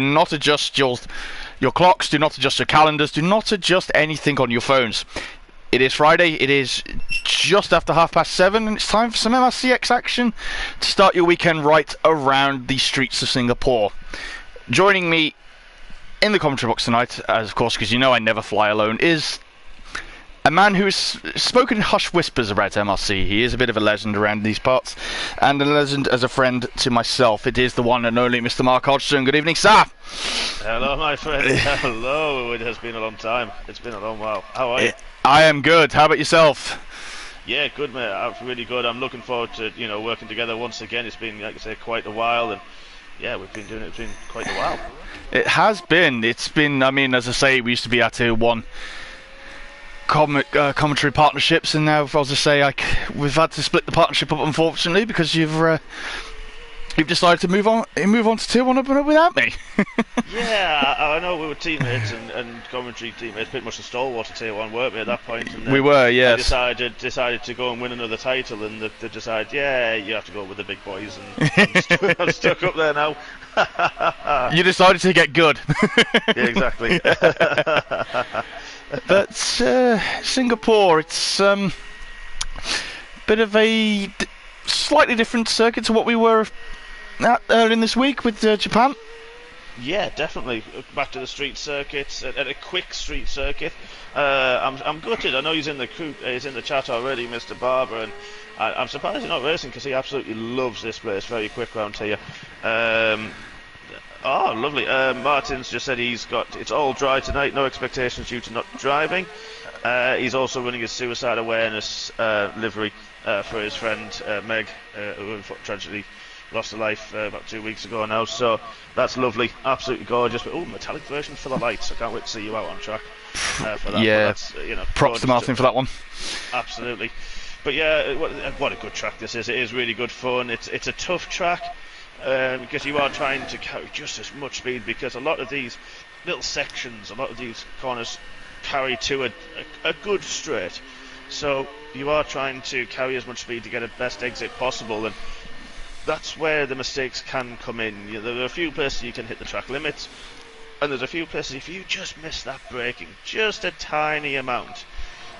Do not adjust your clocks, do not adjust your calendars, do not adjust anything on your phones. It is Friday, it is just after 7:30, and it's time for some MRC X action to start your weekend right around the streets of Singapore. Joining me in the commentary box tonight, as of course, because you know I never fly alone, is a man who has spoken in hushed whispers about MRC. He is a bit of a legend around these parts, and a legend as a friend to myself. It is the one and only Mr. Mark Hodgson. Good evening, sir. Hello, my friend. Hello. It has been a long time. It's been a long while. How are you? I am good. How about yourself? Yeah, good, mate. I'm really good. I'm looking forward to working together once again. It's been, like I say, quite a while, and yeah, we've been doing it. It's been quite a while. It has been. It's been. I mean, as I say, we used to be at one commentary partnerships, and now, as I say, we've had to split the partnership up, unfortunately, because you've decided to move on to Tier 1 without me. Yeah, I know we were teammates and commentary teammates, pretty much the stalwart of Tier 1, weren't we, at that point? And we were, yes. I decided to go and win another title, and they decided, yeah, you have to go with the big boys, and I'm stuck up there now. You decided to get good. Yeah, exactly. But Singapore, it's bit of a slightly different circuit to what we were at earlier in this week with Japan. Yeah, definitely. Back to the street circuit, at a quick street circuit. I'm gutted. I know he's in the chat already, Mr. Barber, and I'm surprised he's not racing because he absolutely loves this place. Very quick round here. Oh, lovely. Martin's just said it's all dry tonight, no expectations due to not driving. He's also running his suicide awareness livery for his friend Meg, who tragically lost her life about 2 weeks ago now. So that's lovely, absolutely gorgeous. But metallic version for the lights. I can't wait to see you out on track for that. Yeah, props to Martin for that one. Absolutely. But yeah, what a good track this is. It is really good fun. It's a tough track. Because you are trying to carry just as much speed, because a lot of these little sections, a lot of these corners carry to a good straight, so you are trying to carry as much speed to get a best exit possible, and that's where the mistakes can come in. There are a few places you can hit the track limits, and there's a few places if you just miss that braking just a tiny amount,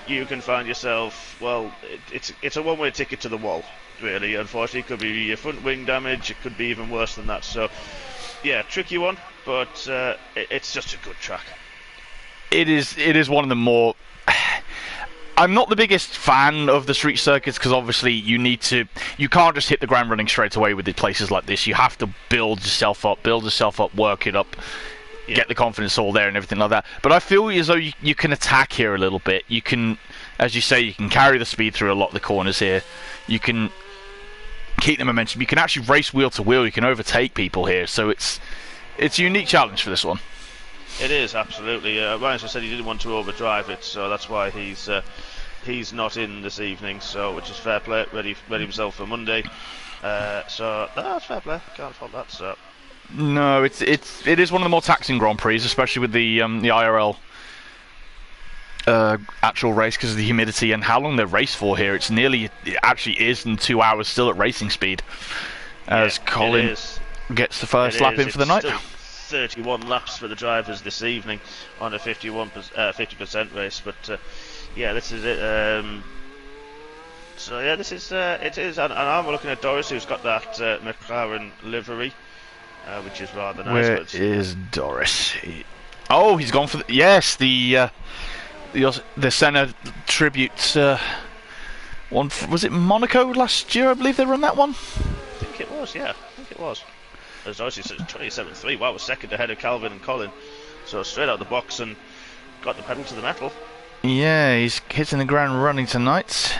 you can find yourself, well, it's a one-way ticket to the wall. Really, unfortunately, it could be your front wing damage. It could be even worse than that. So, yeah, tricky one, but it's just a good track. It is one of the more. I'm not the biggest fan of the street circuits because obviously you can't just hit the ground running straight away with the places like this. You have to build yourself up, work it up, get the confidence all there and everything like that. But I feel as though you can attack here a little bit. You can, as you say, you can carry the speed through a lot of the corners here. You can keep the momentum. You can actually race wheel to wheel. You can overtake people here. So it's a unique challenge for this one. It is, absolutely. Ryan said he didn't want to overdrive it, so that's why he's not in this evening. So, which is fair play. Ready himself for Monday. So that's fair play. Can't fault that. So no, it is one of the more taxing Grand Prix, especially with the IRL. Actual race because of the humidity and how long they race for here. It actually is in 2 hours still at racing speed as Colin gets the first lap in for the night. 31 laps for the drivers this evening on a 50% race, but yeah, this is it. So yeah, this is it is, and I'm looking at Doris, who's got that McLaren livery, which is rather nice. Where is Doris? Oh, he's gone for the Senna tribute one. Was it Monaco last year? I believe they run that one. I think it was. Yeah, I think it was. As obviously 27.3. Wow, was second ahead of Calvin and Colin. So straight out the box and got the pedal to the metal. Yeah, he's hitting the ground running tonight.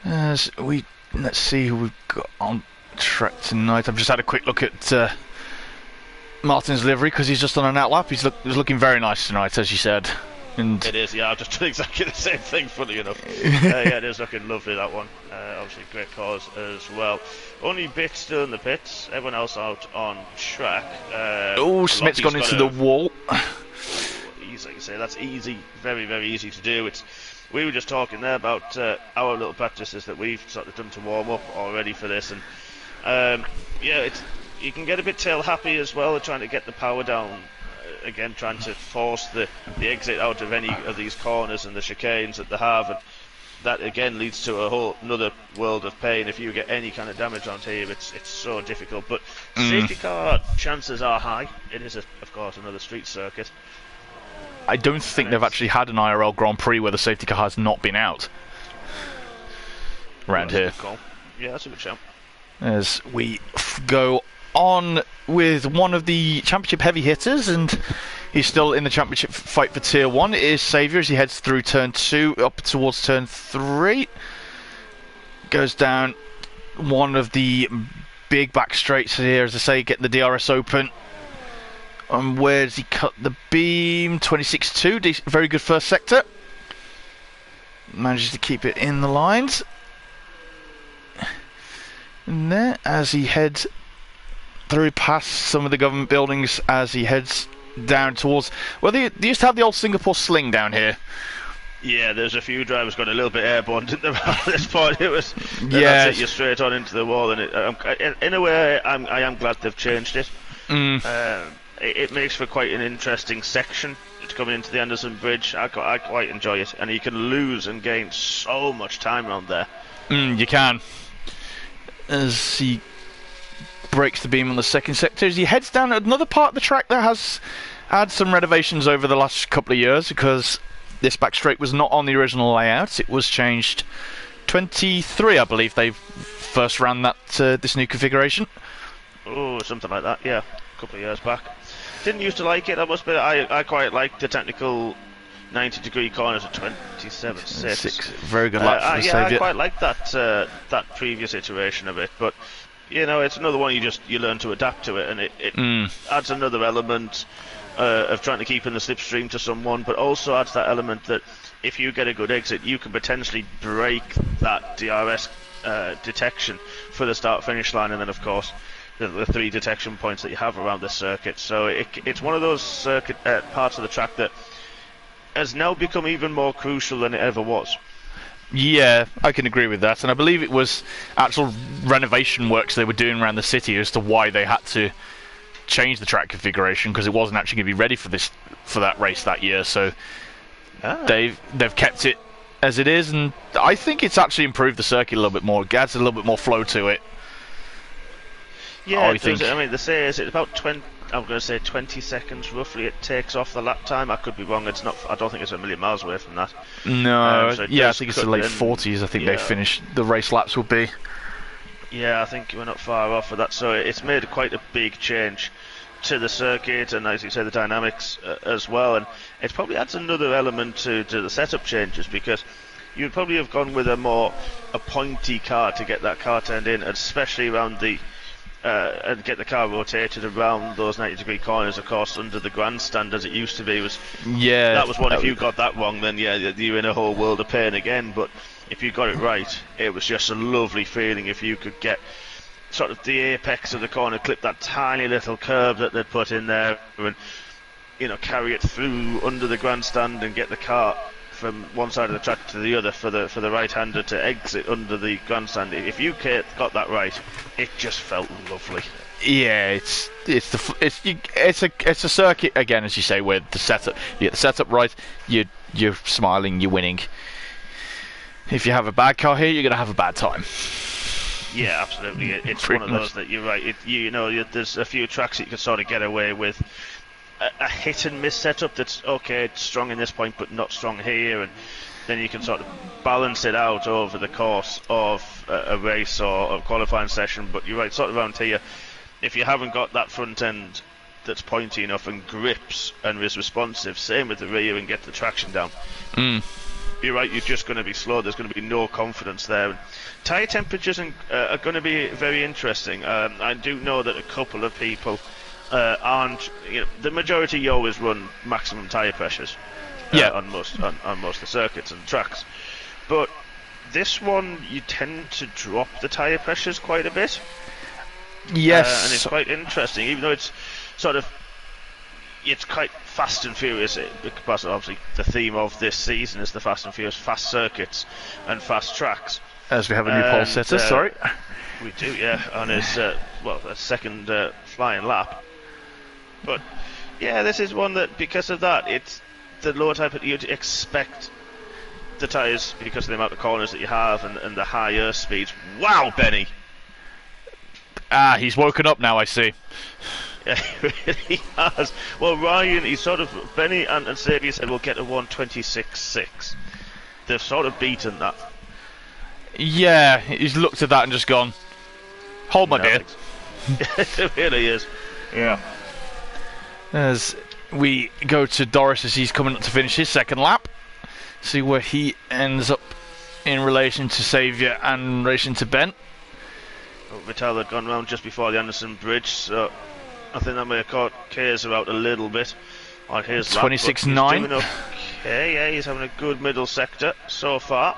Let's see who we've got on track tonight. I've just had a quick look at Martin's livery because he's just on an out lap. He's looking very nice tonight, as you said. And it is, yeah, I've just done exactly the same thing, funny enough. Yeah, it is looking lovely, that one. Obviously, great cause as well. Only Bit still in the pits, everyone else out on track. Smith's gone into the wall. Easy, like you say, that's easy, very, very easy to do. We were just talking there about our little practices that we've sort of done to warm up already for this, and yeah, you can get a bit tail happy as well, trying to get the power down. Again, trying to force the exit out of any of these corners and the chicanes that they have, and that again leads to a whole another world of pain. If you get any kind of damage on here, it's so difficult. But safety car chances are high. It is, of course, another street circuit. I don't think they've actually had an IRL Grand Prix where the safety car has not been out around here. Yeah, that's a good shout. As we go on with one of the championship heavy hitters, and he's still in the championship fight for tier 1. It is Saviour as he heads through turn 2 up towards turn 3. Goes down one of the big back straights here, as I say, getting the DRS open. And where does he cut the beam? 26.2, very good first sector. Manages to keep it in the lines. And there, as he heads through past some of the government buildings, as he heads down towards... Well, they used to have the old Singapore sling down here. Yeah, there's a few drivers got a little bit airborne, didn't there, at this point? It was... Yeah. That's it, you're straight on into the wall, and in a way, I am glad they've changed it. It makes for quite an interesting section. It's coming into the Anderson Bridge. I quite enjoy it, and you can lose and gain so much time around there. You can. As he breaks the beam on the second sector, as he heads down another part of the track that has had some renovations over the last couple of years, because this back straight was not on the original layout. It was changed 23, I believe they first ran that this new configuration. Oh, something like that, yeah, a couple of years back. Didn't used to like it, I must admit. I quite liked the technical 90-degree corners at 27.6. Very good lap for the Saviour. Saviour. I quite liked that previous iteration of it, but you know, it's another one you learn to adapt to it, and it adds another element of trying to keep in the slipstream to someone, but also adds that element that if you get a good exit, you can potentially break that DRS detection for the start-finish line, and then of course the 3 detection points that you have around the circuit. So it's one of those circuit parts of the track that has now become even more crucial than it ever was. Yeah, I can agree with that, and I believe it was actual renovation works they were doing around the city as to why they had to change the track configuration, because it wasn't actually going to be ready for that race that year. So they've kept it as it is, and I think it's actually improved the circuit a little bit more. It adds a little bit more flow to it. Yeah, it does. I mean, they say it's about 20. I'm going to say 20 seconds roughly it takes off the lap time. I could be wrong. It's not. I don't think it's a million miles away from that. No, so yeah, I think it's the late 40s. I think they finished the race laps will be. Yeah, I think we're not far off of that. So it's made quite a big change to the circuit, and as you say, the dynamics as well. And it probably adds another element to the setup changes, because you'd probably have gone with a pointy car to get that car turned in, especially around the. And get the car rotated around those 90-degree corners, of course, under the grandstand as it used to be. That was one. If you got that wrong, then yeah, you're in a whole world of pain again. But if you got it right, it was just a lovely feeling. If you could get sort of the apex of the corner, clip that tiny little curve that they'd put in there, and carry it through under the grandstand and get the car from one side of the track to the other for the right-hander to exit under the grandstand. If you got that right, it just felt lovely. Yeah, it's a circuit again, as you say, where you get the setup right, you're smiling, you're winning. If you have a bad car here, you're gonna have a bad time. Yeah, absolutely. It's one of those that you're right. There's a few tracks that you can sort of get away with a hit and miss setup that's okay, it's strong in this point but not strong here, and then you can sort of balance it out over the course of a race or a qualifying session. But you're right, sort of around here, if you haven't got that front end that's pointy enough and grips and is responsive, same with the rear, and get the traction down, you're right, you're just going to be slow. There's going to be no confidence there. Tyre temperatures are going to be very interesting. I do know that a couple of people aren't, the majority you always run maximum tyre pressures on most of the circuits and tracks, but this one you tend to drop the tyre pressures quite a bit. Yes, and it's quite interesting, even though it's quite fast and furious, because obviously the theme of this season is the fast and furious, fast circuits and fast tracks. As we have a new pole setter, sorry. We do, yeah, on his a second flying lap. But yeah, this is one that, because of that, it's the lower type that you'd expect the tyres, because of the amount of corners that you have and the higher speeds. Wow, Benny! Ah, he's woken up now, I see. Yeah, he really has. Well, Ryan, Benny and Xavier said we'll get a 1:26.6. They've sort of beaten that. Yeah, he's looked at that and just gone, hold my beer. It really is. Yeah. As we go to Doris as he's coming up to finish his second lap. See where he ends up in relation to Xavier and in relation to Ben. Vittel had gone round just before the Anderson Bridge, so I think that may have caught Kayser out a little bit on his lap. 26.9. Okay, yeah, he's having a good middle sector so far,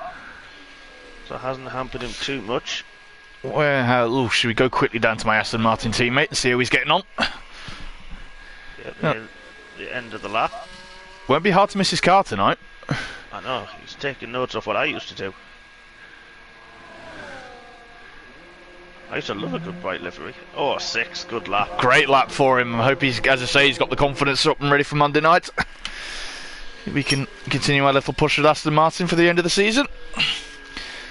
so it hasn't hampered him too much. Well, should we go quickly down to my Aston Martin teammate and see how he's getting on? Yeah, the end of the lap. Won't be hard to miss his car tonight. I know, he's taking notes off what I used to do. I used to love a good bright livery. Oh, 6, good lap. Great lap for him. I hope he's, as I say, he's got the confidence up and ready for Monday night. We can continue our little push with Aston Martin for the end of the season.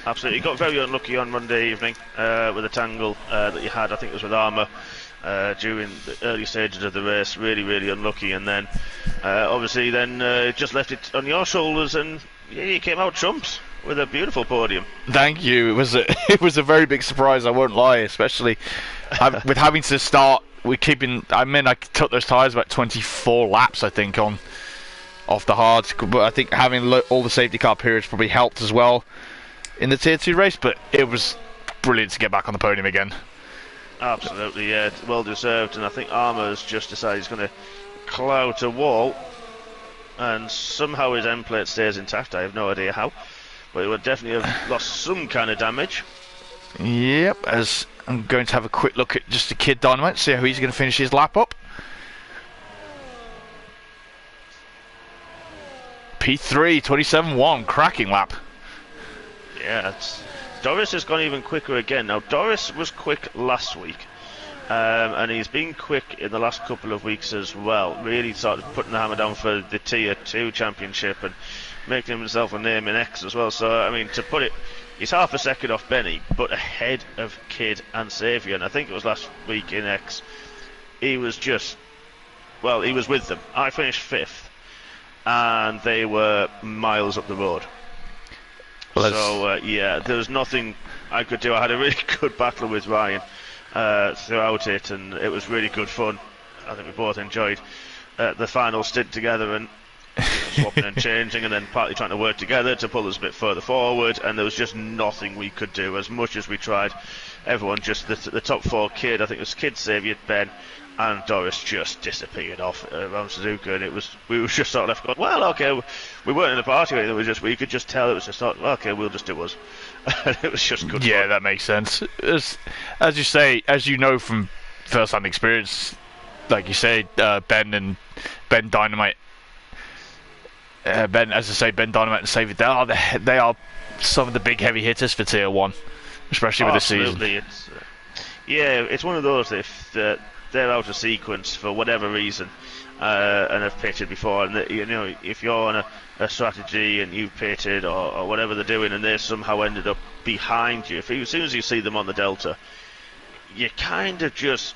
Absolutely. He got very unlucky on Monday evening with a tangle that you had, I think it was with Armour, during the early stages of the race. Really, really unlucky. And then, obviously, just left it on your shoulders, and yeah, you came out trumps with a beautiful podium. Thank you. It was a very big surprise, I won't lie, especially with having to start. I took those tyres about 24 laps, I think, off the hard. But I think having all the safety car periods probably helped as well in the Tier 2 race. But it was brilliant to get back on the podium again. Absolutely, yeah, well deserved. And I think Armour's just decided he's going to clout a wall, and somehow his end plate stays intact. I have no idea how. But he would definitely have lost some kind of damage. Yep, as I'm going to have a quick look at just the Kid Dynamite, see how he's going to finish his lap up. P3, 27.1, cracking lap. Yeah, Doris has gone even quicker again. Now, Doris was quick last week, and he's been quick in the last couple of weeks as well. Really sort of putting the hammer down for the Tier 2 championship and making himself a name in X as well. So, I mean, to put it, he's half a second off Benny, but ahead of Kid and Xavier. And I think it was last week in X, he was with them. I finished 5th, and they were miles up the road. So, yeah, there was nothing I could do. I had a really good battle with Ryan throughout it, and it was really good fun. I think we both enjoyed the final stint together, and swapping and changing, and then partly trying to work together to pull us a bit further forward, and there was just nothing we could do. As much as we tried, everyone, just the top 4 Kid, I think it was Kid, Xavier, Ben and Doris, just disappeared off around Suzuka, and we were just sort of left going, well, okay, we weren't in a party or anything, we could just tell it was just thought, well, okay, we'll just do us. And it was just good Yeah, fun. that makes sense. As you say, as you know from first-hand experience, like you say, Ben Dynamite, Ben Dynamite and Xavier, they are some of the big heavy hitters for Tier 1, especially with this season. It's one of those, if they're out of sequence for whatever reason, and have pitted before, and if you're on a strategy and you've pitted or whatever they're doing, and they somehow ended up behind you, as soon as you see them on the Delta, you kind of just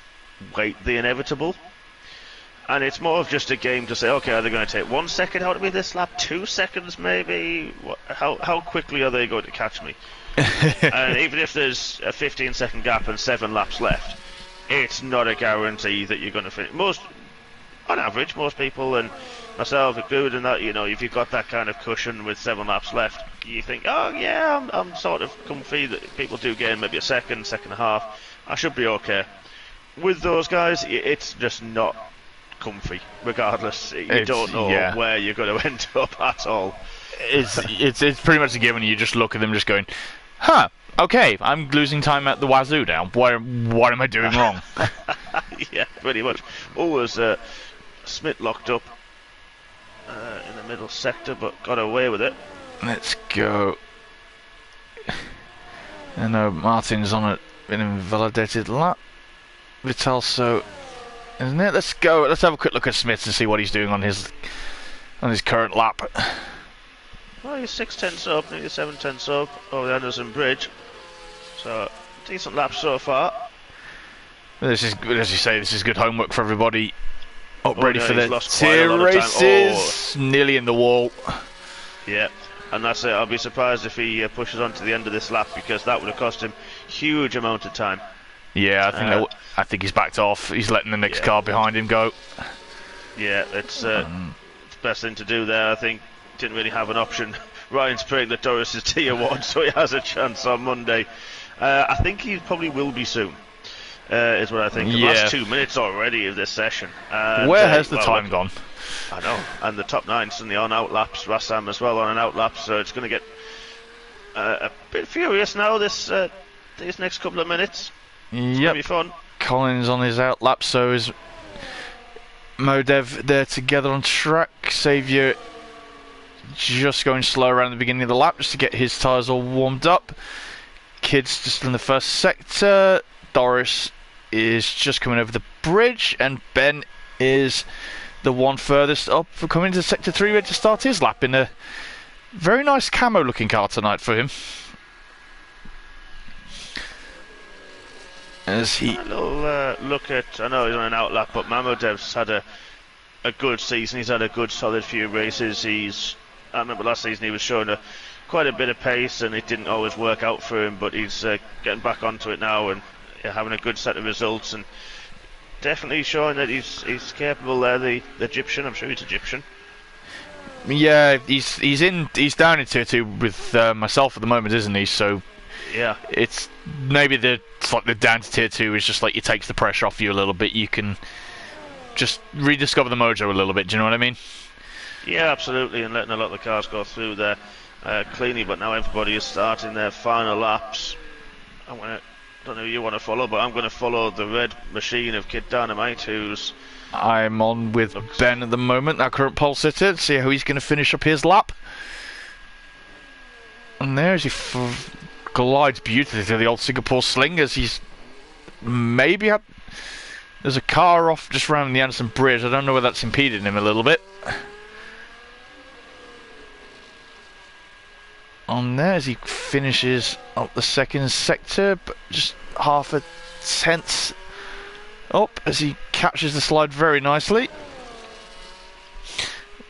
wait the inevitable. And it's more of just a game to say, okay, are they going to take 1 second out of me this lap? 2 seconds maybe? How quickly are they going to catch me? And even if there's a 15-second gap and 7 laps left, it's not a guarantee that you're going to finish. On average, most people, and myself included in that, if you've got that kind of cushion with 7 laps left, you think, oh yeah, I'm sort of comfy. That people do gain maybe a second and a half. I should be okay. With those guys, it's just not comfy, regardless. You don't know where you're going to end up at all. It's pretty much a given. You just look at them just going, huh, okay, I'm losing time at the wazoo now. What am I doing wrong? Yeah, pretty much. Always Smith locked up in the middle sector, but got away with it. Let's go. I know Martin's on Been invalidated lap. Vitalso, isn't it? Let's go. Let's have a quick look at Smith and see what he's doing on his current lap. Well, he's 6 tenths up, nearly 7 tenths up over the Anderson Bridge. So, decent lap so far. This is, as you say, this is good homework for everybody. Ready for the tier races. Nearly in the wall. Yeah, and that's it. I'll be surprised if he pushes on to the end of this lap, because that would have cost him huge amount of time. Yeah, I think he's backed off. He's letting the next car behind him go. Yeah, it's the best thing to do there. I think didn't really have an option. Ryan's praying that Doris is tier 1, so he has a chance on Monday. I think he probably will be soon. Is what I think. The last 2 minutes already of this session. And, where has the time gone? I know. And the top 9 suddenly on out laps. Rassam as well on an out lap. So it's going to get a bit furious now. These next couple of minutes. It's going to be fun. Collins on his out lap. So is Modev there together on track. Saviour just going slow around the beginning of the lap just to get his tyres all warmed up. Kids just in the first sector. Doris is just coming over the bridge, and Ben is the one furthest up for coming into sector 3, ready to start his lap in a very nice camo looking car tonight for him. As he look at, I know he's on an out lap, but Mamodev's had a good season. He's had a good solid few races. I remember last season he was showing quite a bit of pace, and it didn't always work out for him, but he's getting back onto it now and having a good set of results, and definitely showing that he's capable there. The Egyptian, I'm sure he's Egyptian. Yeah, he's down in tier 2 with myself at the moment, isn't he? So yeah, it's maybe the down to tier 2 is just like it takes the pressure off you a little bit. You can just rediscover the mojo a little bit. Do you know what I mean? Yeah, absolutely, and letting a lot of the cars go through there cleanly. But now everybody is starting their final laps. I don't know who you want to follow, but I'm going to follow the red machine of Kid Dynamite, I'm on with Ben at the moment, our current pole sitter, to see how he's going to finish up his lap. And there's he glides beautifully to the old Singapore sling, as he's maybe had... There's a car off just round the Anderson Bridge. I don't know whether that's impeded him a little bit. On there as he finishes up the second sector, but just half a tenth up as he catches the slide very nicely.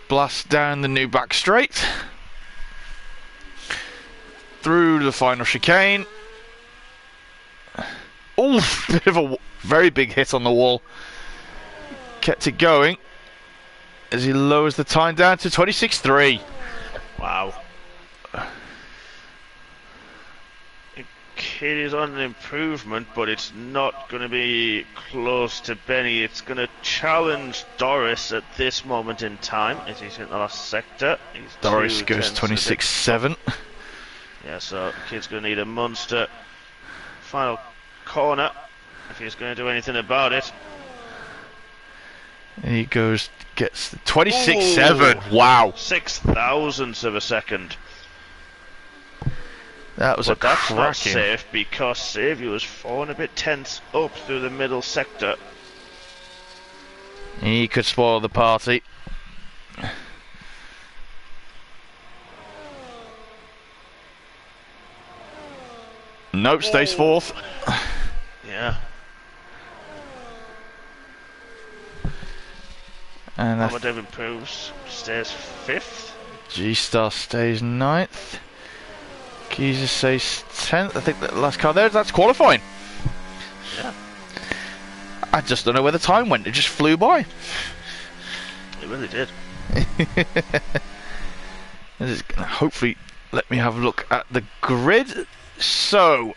Blasts down the new back straight through the final chicane. Oh, bit of a very big hit on the wall. Kept it going as he lowers the time down to 26.3. Wow. Kid is on an improvement, but it's not going to be close to Benny. It's going to challenge Doris at this moment in time, as he's in the last sector. Doris goes 26.7. Yeah, so Kid's going to need a monster final corner if he's going to do anything about it. And he gets 26.7. Wow. 6,000ths of a second. That was that's not safe, because Saviour was 4 and a bit tenths up through the middle sector. He could spoil the party. Nope, stays fourth. Yeah. And Amadev improves, stays 5th. G-Star stays 9th. Giza stays 10th. I think that last car there, that's qualifying. Yeah. I just don't know where the time went. It just flew by. It really did. This is gonna hopefully let me have a look at the grid. So,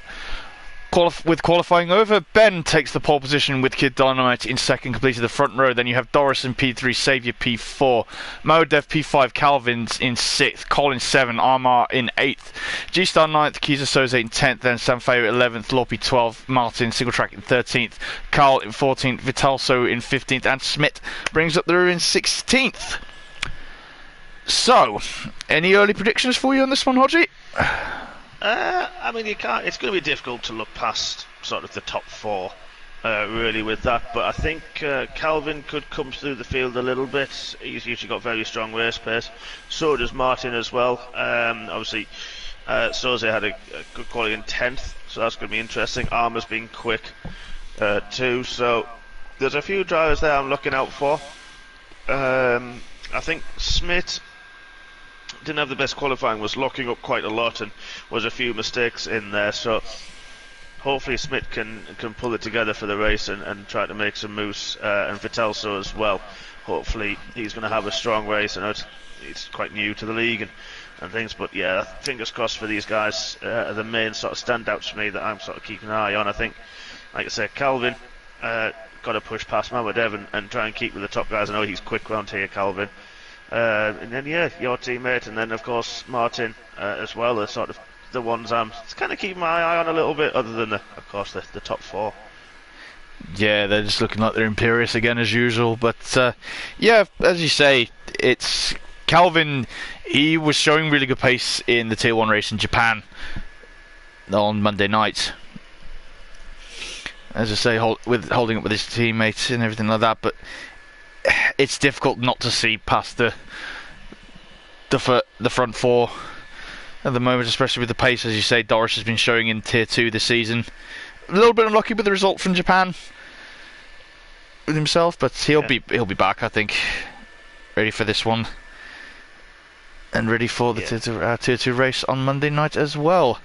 with qualifying over, Ben takes the pole position with Kid Dynamite in second, completed the front row. Then you have Doris in P3, Saviour P4, Modev P5, Calvin's in 6th, Colin 7, Armar in 8th, G-Star 9th, Kiza Soze in 10th, then Sanfeo 11th, Lorpy 12th, Martin Single Track in 13th, Carl in 14th, Vitalso in 15th, and Smith brings up the rear in 16th. So, any early predictions for you on this one, Hodgie? I mean, you can't. It's going to be difficult to look past sort of the top four. Really with that, but I think Calvin could come through the field a little bit. He's usually got very strong race pace. So does Martin as well. Obviously, Soze had a good quality in 10th, so that's going to be interesting. Armour's been quick too, so there's a few drivers there I'm looking out for. I think Smith didn't have the best qualifying, was locking up quite a lot, and was a few mistakes in there, so hopefully Smith can pull it together for the race and try to make some moves, and Vitelso as well. Hopefully he's going to have a strong race. I know he's quite new to the league and things, but yeah, fingers crossed for these guys. Are the main sort of standouts for me that I'm sort of keeping an eye on. I think, like I said, Calvin got to push past Mamedev and try and keep with the top guys. I know he's quick round here, Calvin. And then yeah, your teammate, and then of course Martin as well, are sort of the ones I'm kind of keeping my eye on a little bit, other than of course the top four. Yeah, they're just looking like they're imperious again as usual, but yeah, as you say, it's Calvin. He was showing really good pace in the Tier 1 race in Japan on Monday night, as I say, holding up with his teammates and everything like that, but it's difficult not to see past the front four at the moment, especially with the pace, as you say, Doris has been showing in Tier 2 this season. A little bit unlucky with the result from Japan with himself, but he'll be back, I think, ready for this one and ready for the Tier 2 race on Monday night as well.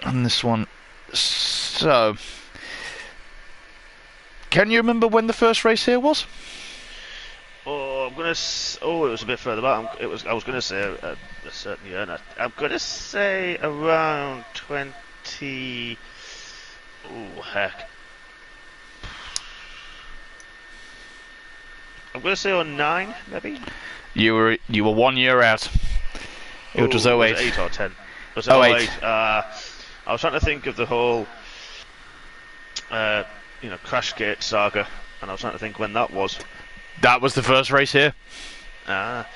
On this one, so can you remember when the first race here was? It was a bit further back. I was going to say a certain year. And I'm going to say around 20. Oh heck! I'm going to say 09, maybe. You were 1 year out. It was 08. Was it 8 or 10? Was it 08? I was trying to think of the whole, Crashgate saga, and I was trying to think when that was. That was the first race here. But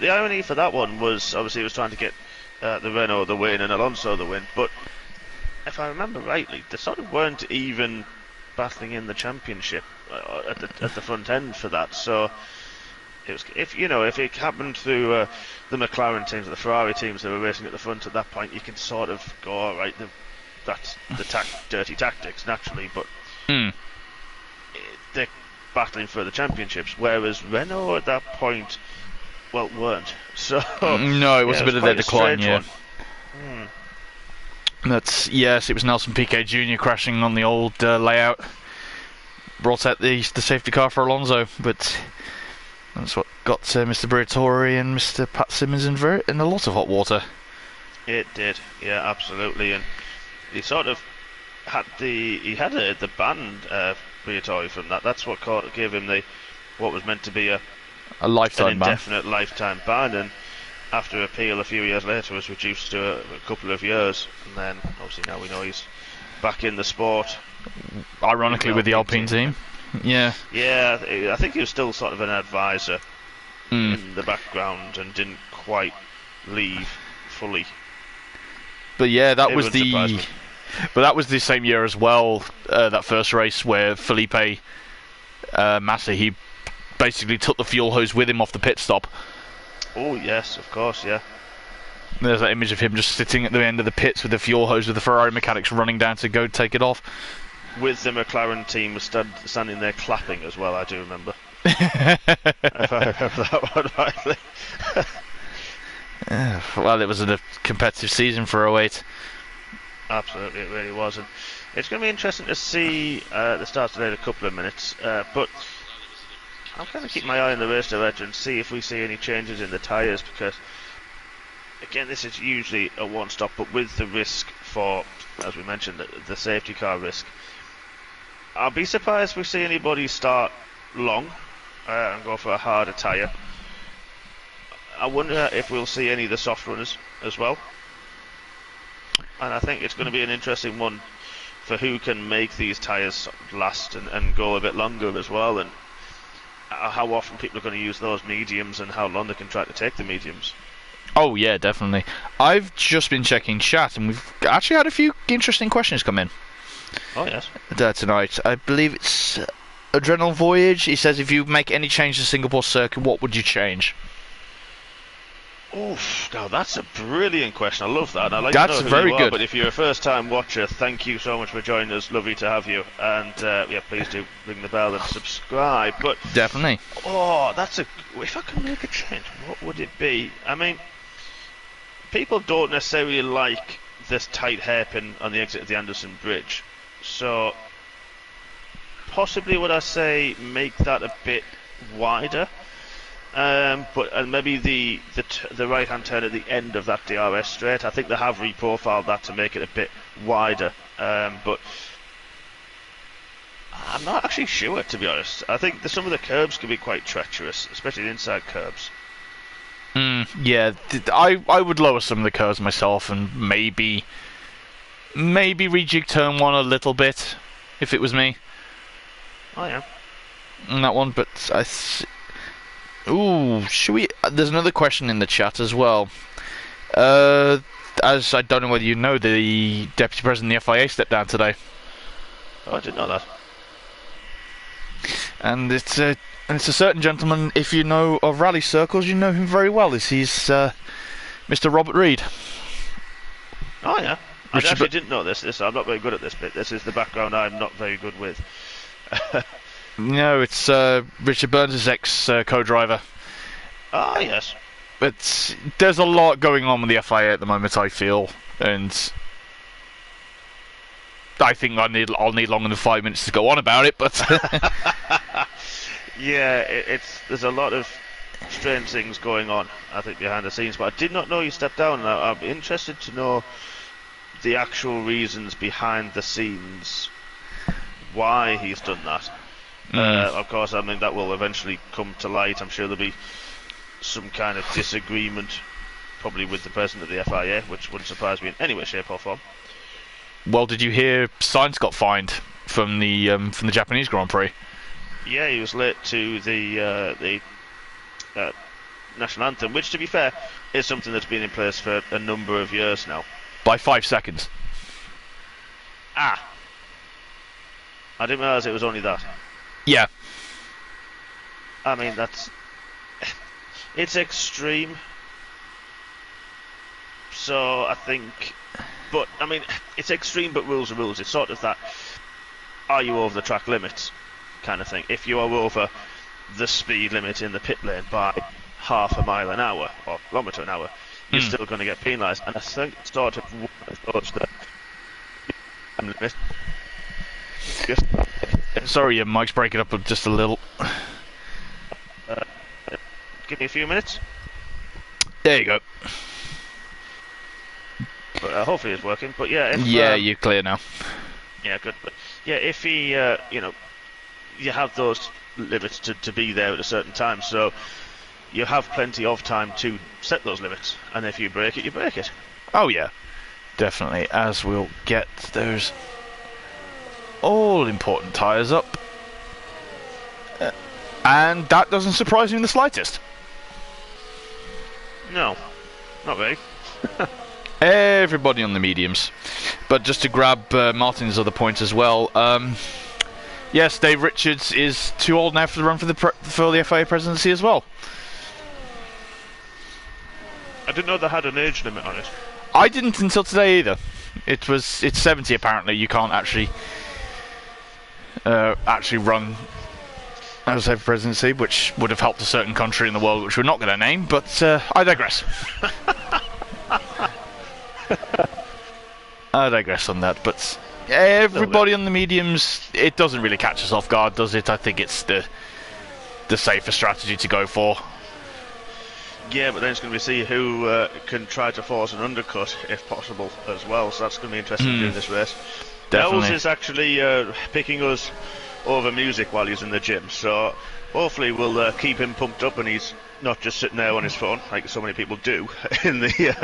the irony for that one was, obviously, he was trying to get the Renault the win and Alonso the win. But if I remember rightly, they sort of weren't even battling in the championship at the front end for that. So it was, if it happened through the McLaren teams or the Ferrari teams that were racing at the front at that point, you can sort of go, all right, that's the dirty tactics naturally, but they're battling for the championships, whereas Renault at that point, weren't. So no, it was a bit of their decline. Yeah. Yes, it was Nelson Piquet Jr. crashing on the old layout, brought out the safety car for Alonso, but that's what got Mr. Briatore and Mr. Pat Simmons in a lot of hot water. It did, yeah, absolutely, and he sort of had the banned Briatore from that. That's what gave him what was meant to be a lifetime ban, indefinite lifetime ban, and after appeal a few years later was reduced to a couple of years, and then obviously now we know he's back in the sport. Ironically, with the Alpine team. Yeah, I think he was still sort of an advisor in the background and didn't quite leave fully. But yeah, that was the same year as well. That first race where Felipe Massa, he basically took the fuel hose with him off the pit stop. Oh yes, of course, yeah. There's that image of him just sitting at the end of the pits with the fuel hose, with the Ferrari mechanics running down to go take it off. With the McLaren team standing there clapping as well, I do remember. If I remember that one rightly. Well, it was a competitive season for 08. Absolutely, it really was. And it's going to be interesting to see the start today in a couple of minutes. But I'm going to keep my eye on the race director and see if we see any changes in the tyres, because again, this is usually a one-stop, but with the risk for, as we mentioned, the safety car risk, I'll be surprised if we see anybody start long and go for a harder tyre. I wonder if we'll see any of the soft runners as well. And I think it's going to be an interesting one for who can make these tyres last and go a bit longer as well, and how often people are going to use those mediums and how long they can try to take the mediums. Oh yeah, definitely. I've just been checking chat and we've actually had a few interesting questions come in. Oh yes. Tonight. I believe it's Adrenal Voyage. He says if you make any change to Singapore circuit, what would you change? Oof, now that's a brilliant question. I love that. And I'd like That's to know who very you are, good. but if you're a first-time watcher, thank you so much for joining us. Lovely to have you. And yeah, please do ring the bell and subscribe. But Definitely. oh, that's a. If I could make a change, what would it be? I mean, people don't necessarily like this tight hairpin on the exit of the Anderson Bridge, so possibly would I say make that a bit wider. But maybe the right-hand turn at the end of that DRS straight. I think they have reprofiled that to make it a bit wider. But I'm not actually sure, to be honest. I think some of the curbs can be quite treacherous, especially the inside curbs. Yeah, I would lower some of the curves myself and maybe rejig turn 1 a little bit if it was me. Oh yeah. On that one, but ooh, should we? There's another question in the chat as well. As I don't know whether you know, the Deputy President of the FIA stepped down today. Oh, I didn't know that. And it's a certain gentleman. If you know of rally circles, you know him very well. He's Mr. Robert Reed. Oh yeah. I actually didn't know this. I'm not very good at this bit. This is the background I'm not very good with. No, it's Richard Burns' ex-co-driver. Ah, yes. But there's a lot going on with the FIA at the moment, I feel, and I think I'll need longer than 5 minutes to go on about it. But yeah, there's a lot of strange things going on, I think, behind the scenes. But I did not know you stepped down, and I'm interested to know the actual reasons behind the scenes why he's done that. Of course, I mean, that will eventually come to light. I'm sure there'll be some kind of disagreement, probably with the president of the FIA, which wouldn't surprise me in any way, shape or form. Well, did you hear Sainz got fined from the Japanese Grand Prix? Yeah, he was late to the national anthem, which, to be fair, is something that's been in place for a number of years now. By 5 seconds. Ah! I didn't realise it was only that. Yeah. I mean, it's extreme. So I think, but I mean, it's extreme, but rules are rules. It's sort of that, are you over the track limits kind of thing. If you are over the speed limit in the pit lane by half a mile an hour or kilometre an hour, you're still going to get penalised. And I think it's sort of one of those that limit. Sorry, your mic's breaking up just a little. Give me a few minutes. There you go. But hopefully it's working. But yeah, you're clear now. Yeah, good. But yeah, if he, you have those limits to be there at a certain time, so you have plenty of time to set those limits. And if you break it, you break it. Oh yeah, definitely. As we'll get those all important tyres up. And that doesn't surprise me in the slightest. No, not very. Everybody on the mediums. But just to grab Martin's other point as well, yes, Dave Richards is too old now for the run for the FIA presidency as well. I didn't know they had an age limit on it. I didn't until today either. It's 70 apparently. You can't actually run as a presidency, which would have helped a certain country in the world, which we're not going to name. But I digress. I digress on that. But everybody on the mediums, it doesn't really catch us off guard, does it? I think it's the safer strategy to go for. Yeah, but then it's going to be see who can try to force an undercut if possible as well. So that's going to be interesting during this race. Definitely. Nels is actually picking us over music while he's in the gym, so hopefully we'll keep him pumped up and he's not just sitting there on his phone like so many people do in the gym.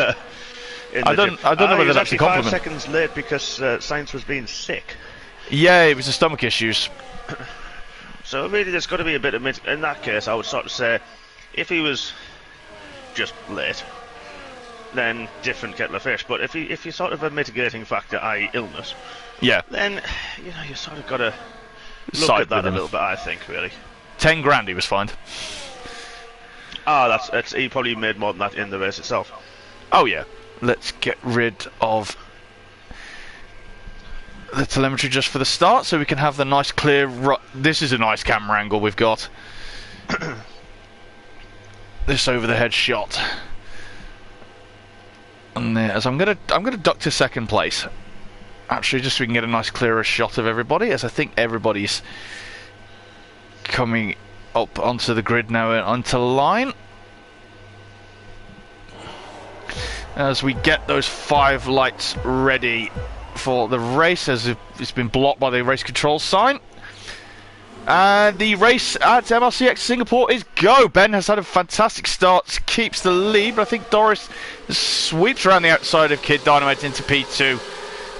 I don't know whether that's a compliment. 5 seconds late because Sainz was being sick. Yeah, it was the stomach issues. So really there's got to be a bit of in that case I would sort of say if he was just late, then different kettle of fish. But if you sort of a mitigating factor, i.e. illness, Yeah. then you sort of got to look Side at that with a him. little bit. I think really. 10 grand he was fined. Ah, he probably made more than that in the race itself. Oh yeah. Let's get rid of the telemetry just for the start, so we can have the nice clear. This is a nice camera angle we've got. This over the head shot. And there, as I'm gonna duck to second place. Actually, just so we can get a nice clearer shot of everybody, as I think everybody's coming up onto the grid now and onto line. As we get those 5 lights ready for the race, as it's been blocked by the race control sign. And the race at MRC X Singapore is go. Ben has had a fantastic start, keeps the lead, but I think Doris sweeps around the outside of Kid Dynamite into P2.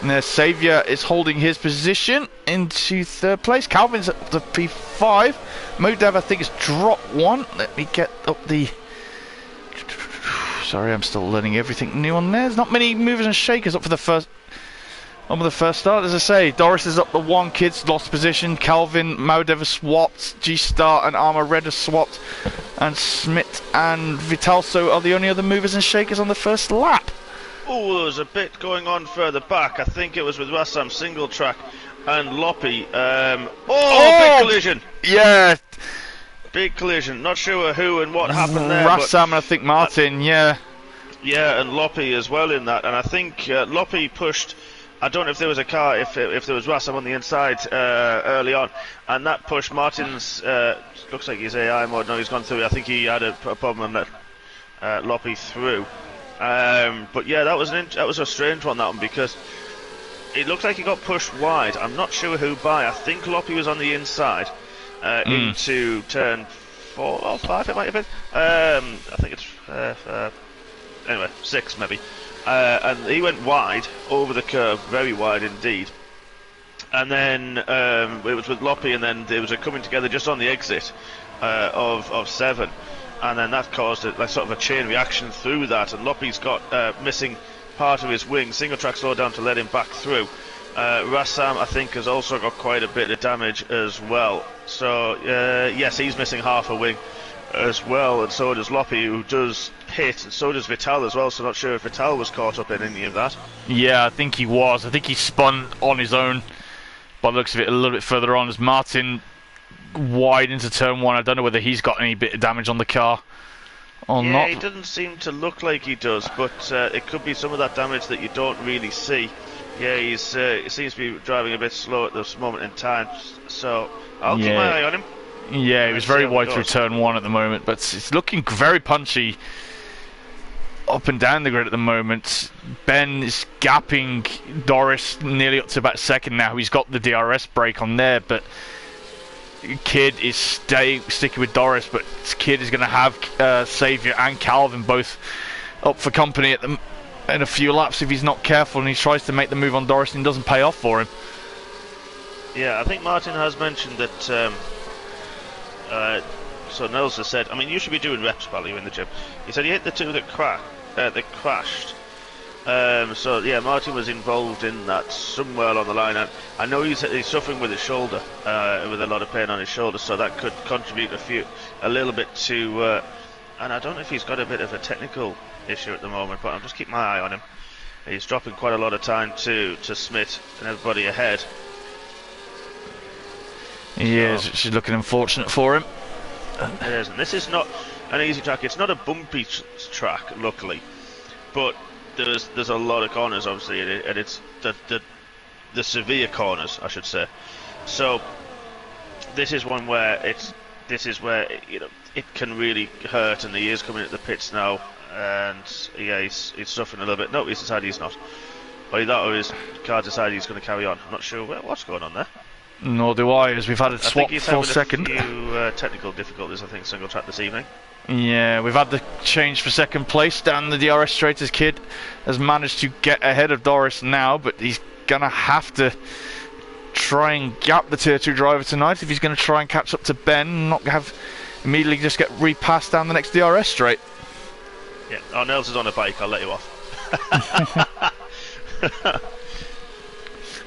And their Saviour is holding his position into 3rd place. Calvin's at the P5. Modev, I think, has dropped 1. Let me get up the... Sorry, I'm still learning everything new on there. There's not many movers and shakers up for the first... On with the first start, as I say, Doris is up the 1, Kids lost position, Calvin, Modev has swapped, G-Star and Armour Red has swapped, and Smith and Vitalso are the only other movers and shakers on the first lap. Oh, there was a bit going on further back. I think it was with Rassam single track and Loppy. Big collision! Yeah. Big collision. Not sure who and what happened there. Rassam and I think Martin, yeah. Yeah, and Loppy as well in that. And I think Loppy pushed... I don't know if there was a car, if there was Rassam on the inside early on, and that pushed Martin's, looks like his AI mode, no, he's gone through. I think he had a problem and let Loppy through. But yeah, that was a strange one, that one, because it looked like he got pushed wide. I'm not sure who by. I think Loppy was on the inside into turn 4 or 5, it might have been. I think it's, anyway, 6 maybe. And he went wide over the curve, very wide indeed. And then it was with Loppy, and then there was a coming together just on the exit of 7, and then that caused sort of a chain reaction through that. And Loppy's got missing part of his wing. Single track slowed down to let him back through. Rassam, I think, has also got quite a bit of damage as well. So yes, he's missing half a wing as well, and so does Loppy, who does pit, and so does Vital as well, so not sure if Vital was caught up in any of that. Yeah, I think he was. I think he spun on his own, by the looks of it, a little bit further on, as Martin wide into turn 1. I don't know whether he's got any bit of damage on the car or not. Yeah, he doesn't seem to look like he does, but it could be some of that damage that you don't really see. Yeah, he seems to be driving a bit slow at this moment in time, so I'll keep my eye on him. Yeah, he was very wide through turn 1 at the moment, but it's looking very punchy up and down the grid at the moment. Ben is gapping Doris nearly up to about 2nd now. He's got the DRS brake on there, but Kid is sticking with Doris, but Kid is going to have Saviour and Calvin both up for company in a few laps if he's not careful, and he tries to make the move on Doris and it doesn't pay off for him. Yeah, I think Martin has mentioned that so Nels has said, I mean, you should be doing reps while you're in the gym. He said he hit the 2 that crashed. So yeah, Martin was involved in that somewhere along the line. And I know he's suffering with his shoulder, with a lot of pain on his shoulder, so that could contribute a little bit to. And I don't know if he's got a bit of a technical issue at the moment, but I'll just keep my eye on him. He's dropping quite a lot of time to Smith and everybody ahead. He is, which is looking unfortunate for him. It is, and this is not an easy track. It's not a bumpy track, luckily, but there's a lot of corners, obviously, and it's the severe corners, I should say. So this is one where it can really hurt, and he is coming at the pits now, and yeah, he's suffering a little bit. No, he's decided he's not. But that or his car decided he's going to carry on. I'm not sure what's going on there. Nor do I, as we've had a swap for second. A few technical difficulties, I think, single track this evening. Yeah, we've had the change for second place down the DRS straight, as Kid has managed to get ahead of Doris now, but he's going to have to try and gap the tier 2 driver tonight if he's going to try and catch up to Ben and not have immediately just get repassed down the next DRS straight. Yeah, Nels is on a bike, I'll let you off.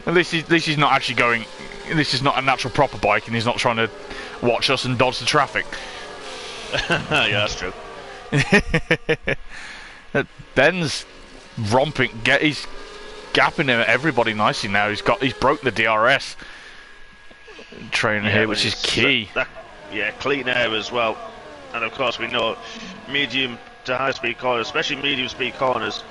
At least he's not actually going. This is not a natural proper bike, and he's not trying to watch us and dodge the traffic. Yeah, that's true. Ben's romping. He's gapping everybody nicely now. He's broken the DRS trainer here, which is key. Yeah, clean air as well. And of course we know medium to high speed corners, especially medium speed corners,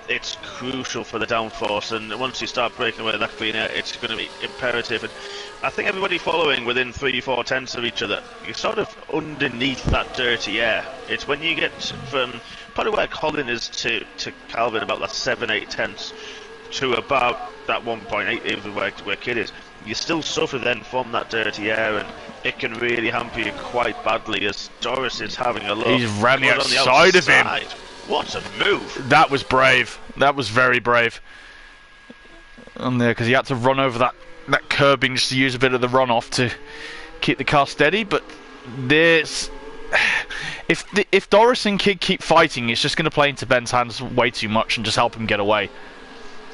it's crucial for the downforce, and once you start breaking away that clean air, it's going to be imperative. And I think everybody following within 3-4 tenths of each other, you're sort of underneath that dirty air. It's when you get from probably where Colin is to Calvin, about that 7-8 tenths, to about that 1.8 even where Kid is, you still suffer then from that dirty air, and it can really hamper you quite badly, as Doris is having a look. He's ran the outside of him. What a move! That was brave. That was very brave. On there, because he had to run over that curbing just to use a bit of the runoff to keep the car steady. But there's, if Doris and Kid keep fighting, it's just going to play into Ben's hands way too much and just help him get away.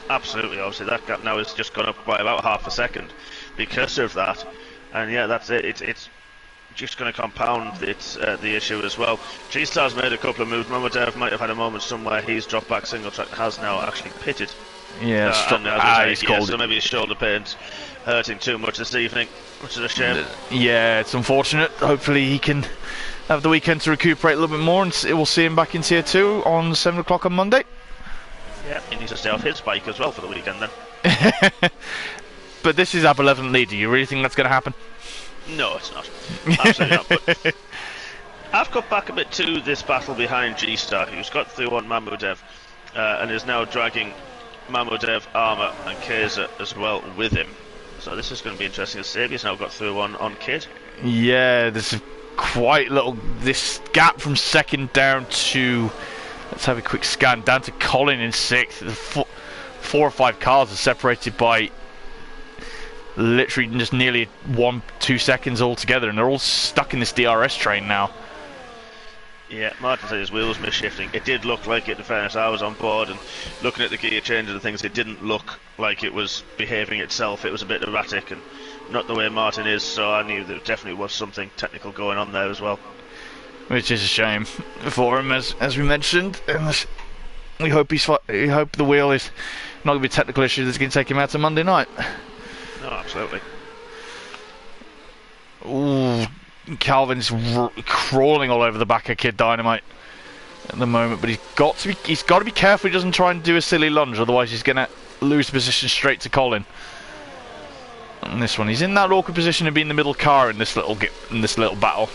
Absolutely, obviously that gap now has just gone up by about half a second because of that, and yeah, that's it. It's just going to compound the issue as well. G-Star's made a couple of moves. Mamodev might have had a moment somewhere. He's dropped back single track, has now actually pitted. Yeah, he's called. So maybe his shoulder pain's hurting too much this evening, which is a shame. Yeah, it's unfortunate. Hopefully he can have the weekend to recuperate a little bit more, and we'll see him back in Tier 2 on 7 o'clock on Monday. Yeah, he needs to stay off his bike as well for the weekend then. But this is R11 lead. Do you really think that's going to happen? No, it's not. Absolutely not. But I've got back a bit to this battle behind G-Star, who's got through on Mamodev and is now dragging Mamodev, Armour and Kaiser as well with him. So this is going to be interesting. Xavier's now got through on Kid. Yeah, there's quite little. This gap from second down to, let's have a quick scan, down to Colin in sixth. Four or five cars are separated by literally just nearly 1-2 seconds altogether, and they're all stuck in this DRS train now. Yeah, Martin said his wheels misshifting. It did look like it, in fairness. I was on board and looking at the gear changes and things, it didn't look like it was behaving itself. It was a bit erratic and not the way Martin is, so I knew there definitely was something technical going on there as well. Which is a shame for him, as we mentioned. And we hope the wheel is not going to be a technical issue that's going to take him out to Monday night. No, absolutely. Ooh, Calvin's crawling all over the back of Kid Dynamite at the moment, but he's got to be careful he doesn't try and do a silly lunge, otherwise he's going to lose the position straight to Colin. And this one, he's in that awkward position of being the middle car in this little battle,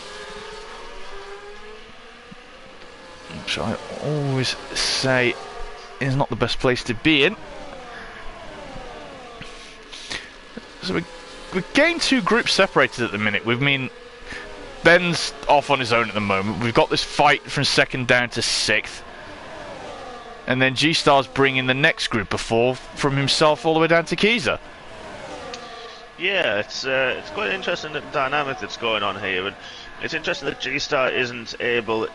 which I always say is not the best place to be in. So we're getting two groups separated at the minute. Ben's off on his own at the moment. We've got this fight from second down to sixth, and then G-Star's bringing the next group of four from himself all the way down to Kaiser. Yeah, it's quite an interesting dynamic that's going on here, and it's interesting that G-Star isn't able,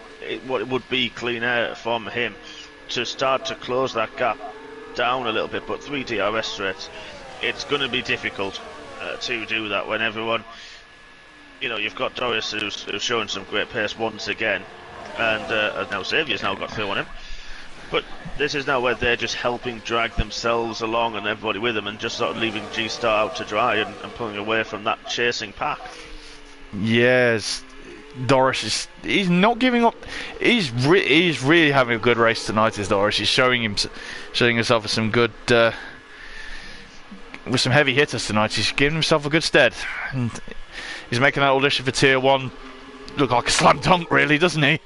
what it would be clean air from him, to start to close that gap down a little bit, but 3 DRS straights, it's going to be difficult to do that when everyone, you know, you've got Doris who's showing some great pace once again, and now Xavier's now got through on him, but this is now where they're just helping drag themselves along and everybody with them, and just sort of leaving G-Star out to dry and pulling away from that chasing pack. Yes, Doris he's not giving up. He's really having a good race tonight, is Doris. He's showing himself with some good with some heavy hitters tonight. He's giving himself a good stead, and he's making that audition for Tier 1 look like a slam dunk, really, doesn't he?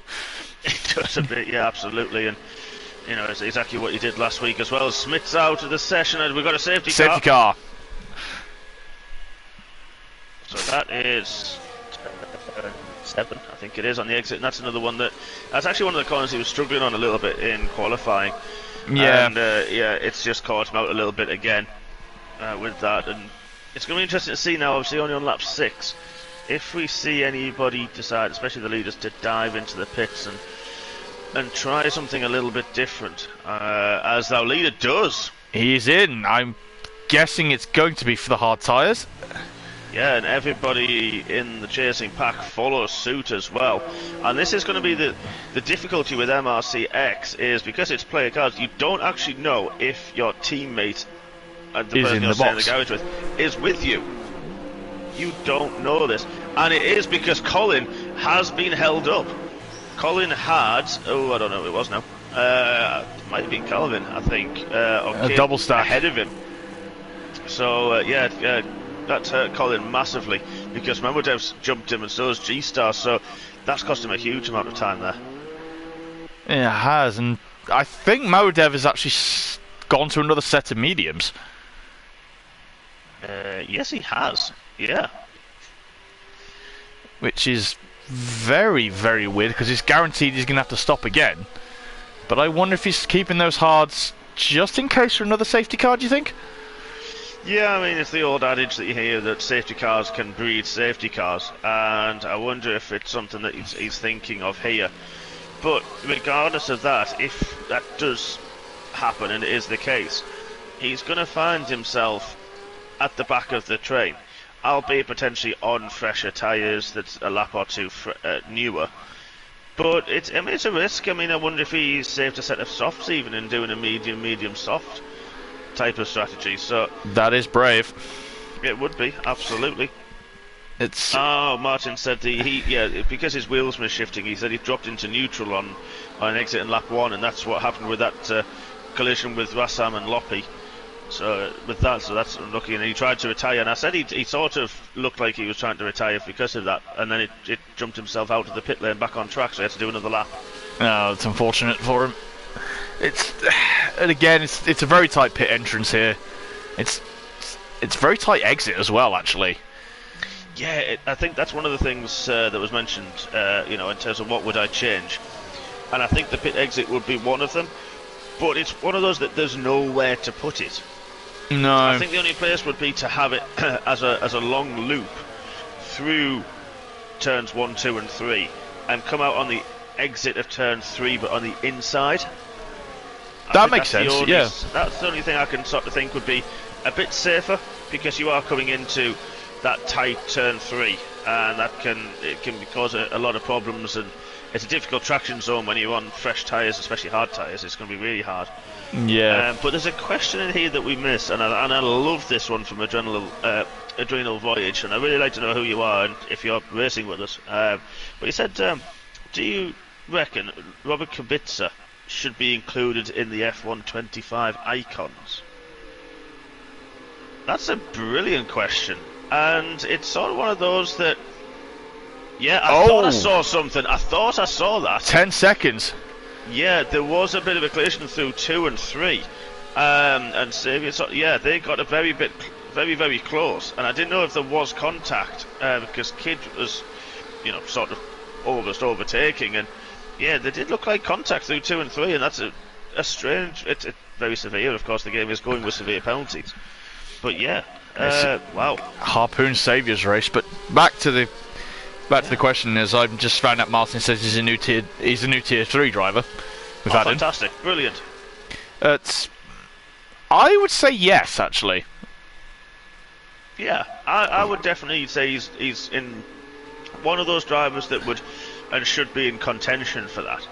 It does a bit, yeah, absolutely. And you know, it's exactly what he did last week as well. Smith's out of the session, and we've got a safety car. So that is 7, I think it is, on the exit, and that's another one that's actually one of the corners he was struggling on a little bit in qualifying. Yeah. And yeah, it's just caught him out a little bit again with that, and it's going to be interesting to see now, obviously only on lap 6, if we see anybody decide, especially the leaders, to dive into the pits and try something a little bit different, as our leader does. He's in. I'm guessing it's going to be for the hard tyres. Yeah, and everybody in the chasing pack follows suit as well. And this is going to be the difficulty with MRC X, is because it's player cars, you don't actually know if your teammate and the person you're staying in the garage with is with you. You don't know this. And it is because Colin has been held up. Colin had, I don't know who it was now. It might have been Calvin, I think. A double stack ahead of him. So, that hurt Colin massively, because Mamudev's jumped him and so has G-Star, so that's cost him a huge amount of time there. Yeah, it has, and I think Mamudev has actually gone to another set of mediums. Yes, he has. Yeah. Which is very, very weird, because he's guaranteed he's going to have to stop again. But I wonder if he's keeping those hards just in case for another safety car, do you think? Yeah, I mean, it's the old adage that you hear that safety cars can breed safety cars, and I wonder if it's something that he's thinking of here. But regardless of that, if that does happen, and it is the case, he's going to find himself at the back of the train, albeit potentially on fresher tyres that's a lap or two newer. But it's a risk. I mean, I wonder if he's saved a set of softs even in doing a medium soft type of strategy. So that is brave. It would be, absolutely. It's Martin said because his wheels were shifting, he said he dropped into neutral on an exit in lap 1, and that's what happened with that collision with Rassam and Loppy. So that's unlucky, and he tried to retire, and I said he sort of looked like he was trying to retire because of that, and then it jumped himself out of the pit lane back on track, so he had to do another lap. Oh, it's unfortunate for him. And again, it's a very tight pit entrance here. It's very tight exit as well, actually. Yeah, I think that's one of the things that was mentioned, in terms of what would I change, and I think the pit exit would be one of them. But it's one of those that there's nowhere to put it. No. I think the only place would be to have it as a long loop through turns 1, 2, and 3, and come out on the exit of turn 3, but on the inside. That makes sense. Yeah. That's the only thing I can sort of think would be a bit safer, because you are coming into that tight turn 3, and it can cause a lot of problems, and it's a difficult traction zone when you're on fresh tyres, especially hard tyres. It's going to be really hard. Yeah. But there's a question in here that we missed, and I love this one from Adrenal Voyage, and I really like to know who you are and if you're racing with us. But he said, do you reckon Robert Kubica should be included in the F125 icons? That's a brilliant question, and it's sort of one of those that, I thought I saw something. I thought I saw that. 10 seconds. Yeah, there was a bit of a collision through 2 and 3, and Xavier. They got a very, very close, and I didn't know if there was contact because Kid was, sort of almost overtaking, and they did look like contact through 2 and 3, and that's a strange. It's very severe. Of course, the game is going with severe penalties, but wow. Harpoon Saviour's race, but back to the question is, I've just found out Martin says he's a new tier 3 driver. We've had fantastic, brilliant. I would say yes, actually. Yeah, I would definitely say he's in one of those drivers that would and should be in contention for that.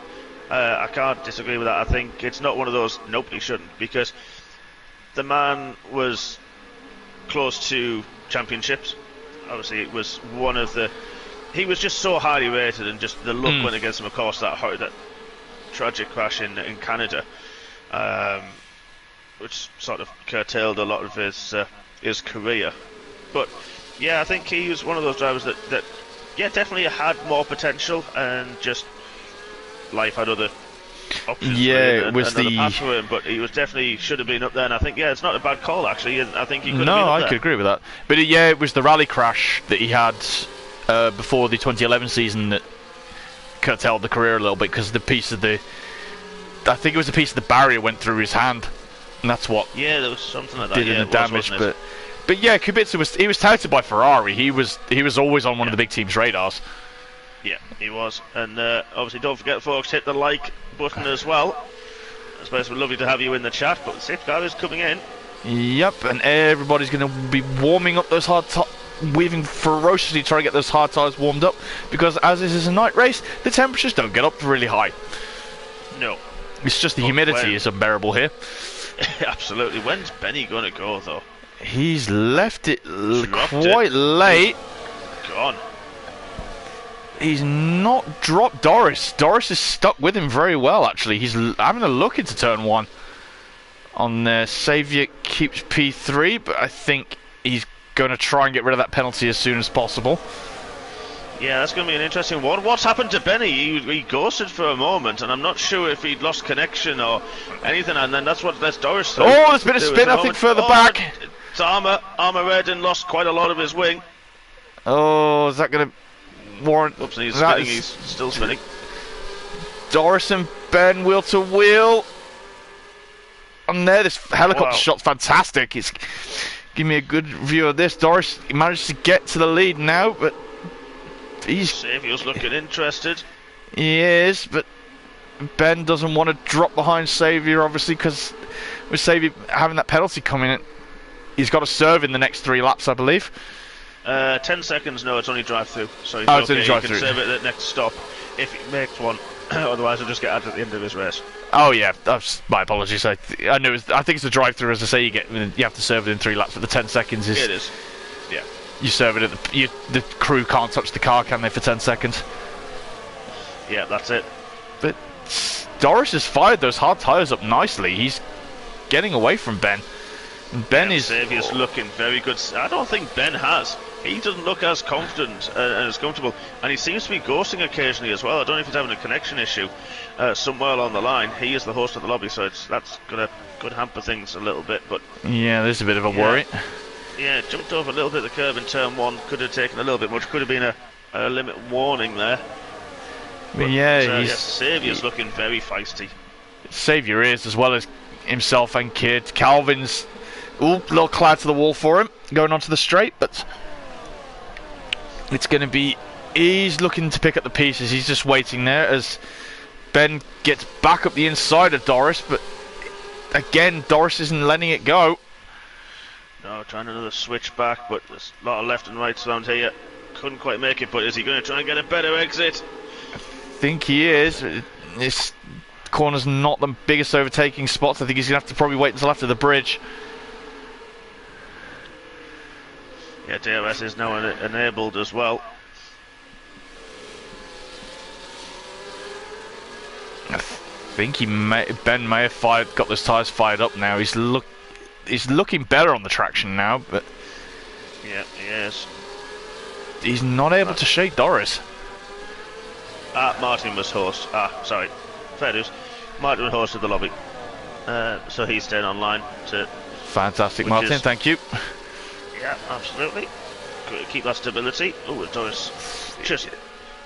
I can't disagree with that. I think it's not one of those, nope, he shouldn't, because the man was close to championships. Obviously, it was one of the... He was just so highly rated, and just the luck went against him, of course, that tragic crash in Canada, which sort of curtailed a lot of his career. But, I think he was one of those drivers that definitely had more potential, and just life had other options. It was another path for him, but he was definitely should have been up there, and I think, it's not a bad call, actually. I think he could have been up there. No, I could agree with that. But, it was the rally crash that he had... before the 2011 season that curtailed the career a little bit, because I think it was the piece of the barrier went through his hand, and that's what there was something like that did the damage. But Kubica was touted by Ferrari. He was always on one of the big teams' radars. Yeah, he was, and obviously don't forget, folks, hit the like button as well. I suppose we're lovely to have you in the chat, but the safety car is coming in. Yep, and everybody's going to be warming up those weaving ferociously trying to get those hard tyres warmed up, because as this is a night race, the temperatures don't get up really high. No. It's just the humidity is unbearable here. Absolutely. When's Benny going to go, though? He's left it quite late. Gone. He's not dropped Doris. Doris is stuck with him very well, actually. He's having a look into turn 1. On there, Saviour keeps P3, but I think he's going to try and get rid of that penalty as soon as possible. Yeah, that's going to be an interesting one. What's happened to Benny? He ghosted for a moment, and I'm not sure if he'd lost connection or anything, and then that's what lets Doris through. Oh, there's been a spin, I think, further back. It's Armour Redden lost quite a lot of his wing. Oh, is that going to warrant... Oops, he's spinning, he's still spinning. Doris and Ben wheel to wheel. On there, this helicopter shot's fantastic. It's give me a good view of this. Doris managed to get to the lead now, but Saviour's looking interested. He is, but Ben doesn't want to drop behind Saviour, obviously, because with Saviour having that penalty coming in, he's got to serve in the next 3 laps, I believe. 10 seconds, no, it's only drive-through. So he's it's only drive-through. He can serve it at the next stop if he makes one. Otherwise, he'll just get out at the end of his race. Oh yeah, my apologies. I know. I think it's a drive-through. As I say, you have to serve it in 3 laps, but the 10 seconds is. It is. Yeah. You serve it at the crew can't touch the car, can they, for 10 seconds? Yeah, that's it. But Doris has fired those hard tyres up nicely. He's getting away from Ben. And Ben is. Saviour's looking very good. I don't think Ben has. He doesn't look as confident and as comfortable, and he seems to be ghosting occasionally as well. I don't know if he's having a connection issue somewhere along the line. He is the host of the lobby, so that's could hamper things a little bit. But yeah, there's a bit of a worry. Yeah, jumped over a little bit of the curve in turn 1. Could have taken a little bit much. Could have been a limit warning there. But, Saviour's looking very feisty. Saviour is, as well as himself and Kid. Calvin's a little cloud to the wall for him going onto the straight, but it's going to be. He's looking to pick up the pieces. He's just waiting there as Ben gets back up the inside of Doris, but again, Doris isn't letting it go. No, trying another switch back, but there's a lot of left and rights around here. Couldn't quite make it, but is he going to try and get a better exit? I think he is. This corner's not the biggest overtaking spots. I think he's going to have to probably wait until after the bridge. Yeah, DRS is now enabled as well. I think Ben may have got those tyres fired up now. He's looking better on the traction now, but yeah, he is. He's not able to shake Doris. Martin was host. Sorry, fair dues. Martin was host of the lobby, so he's staying online. Fantastic, Martin. Thank you. Yeah, absolutely. Keep that stability. Oh, Doris just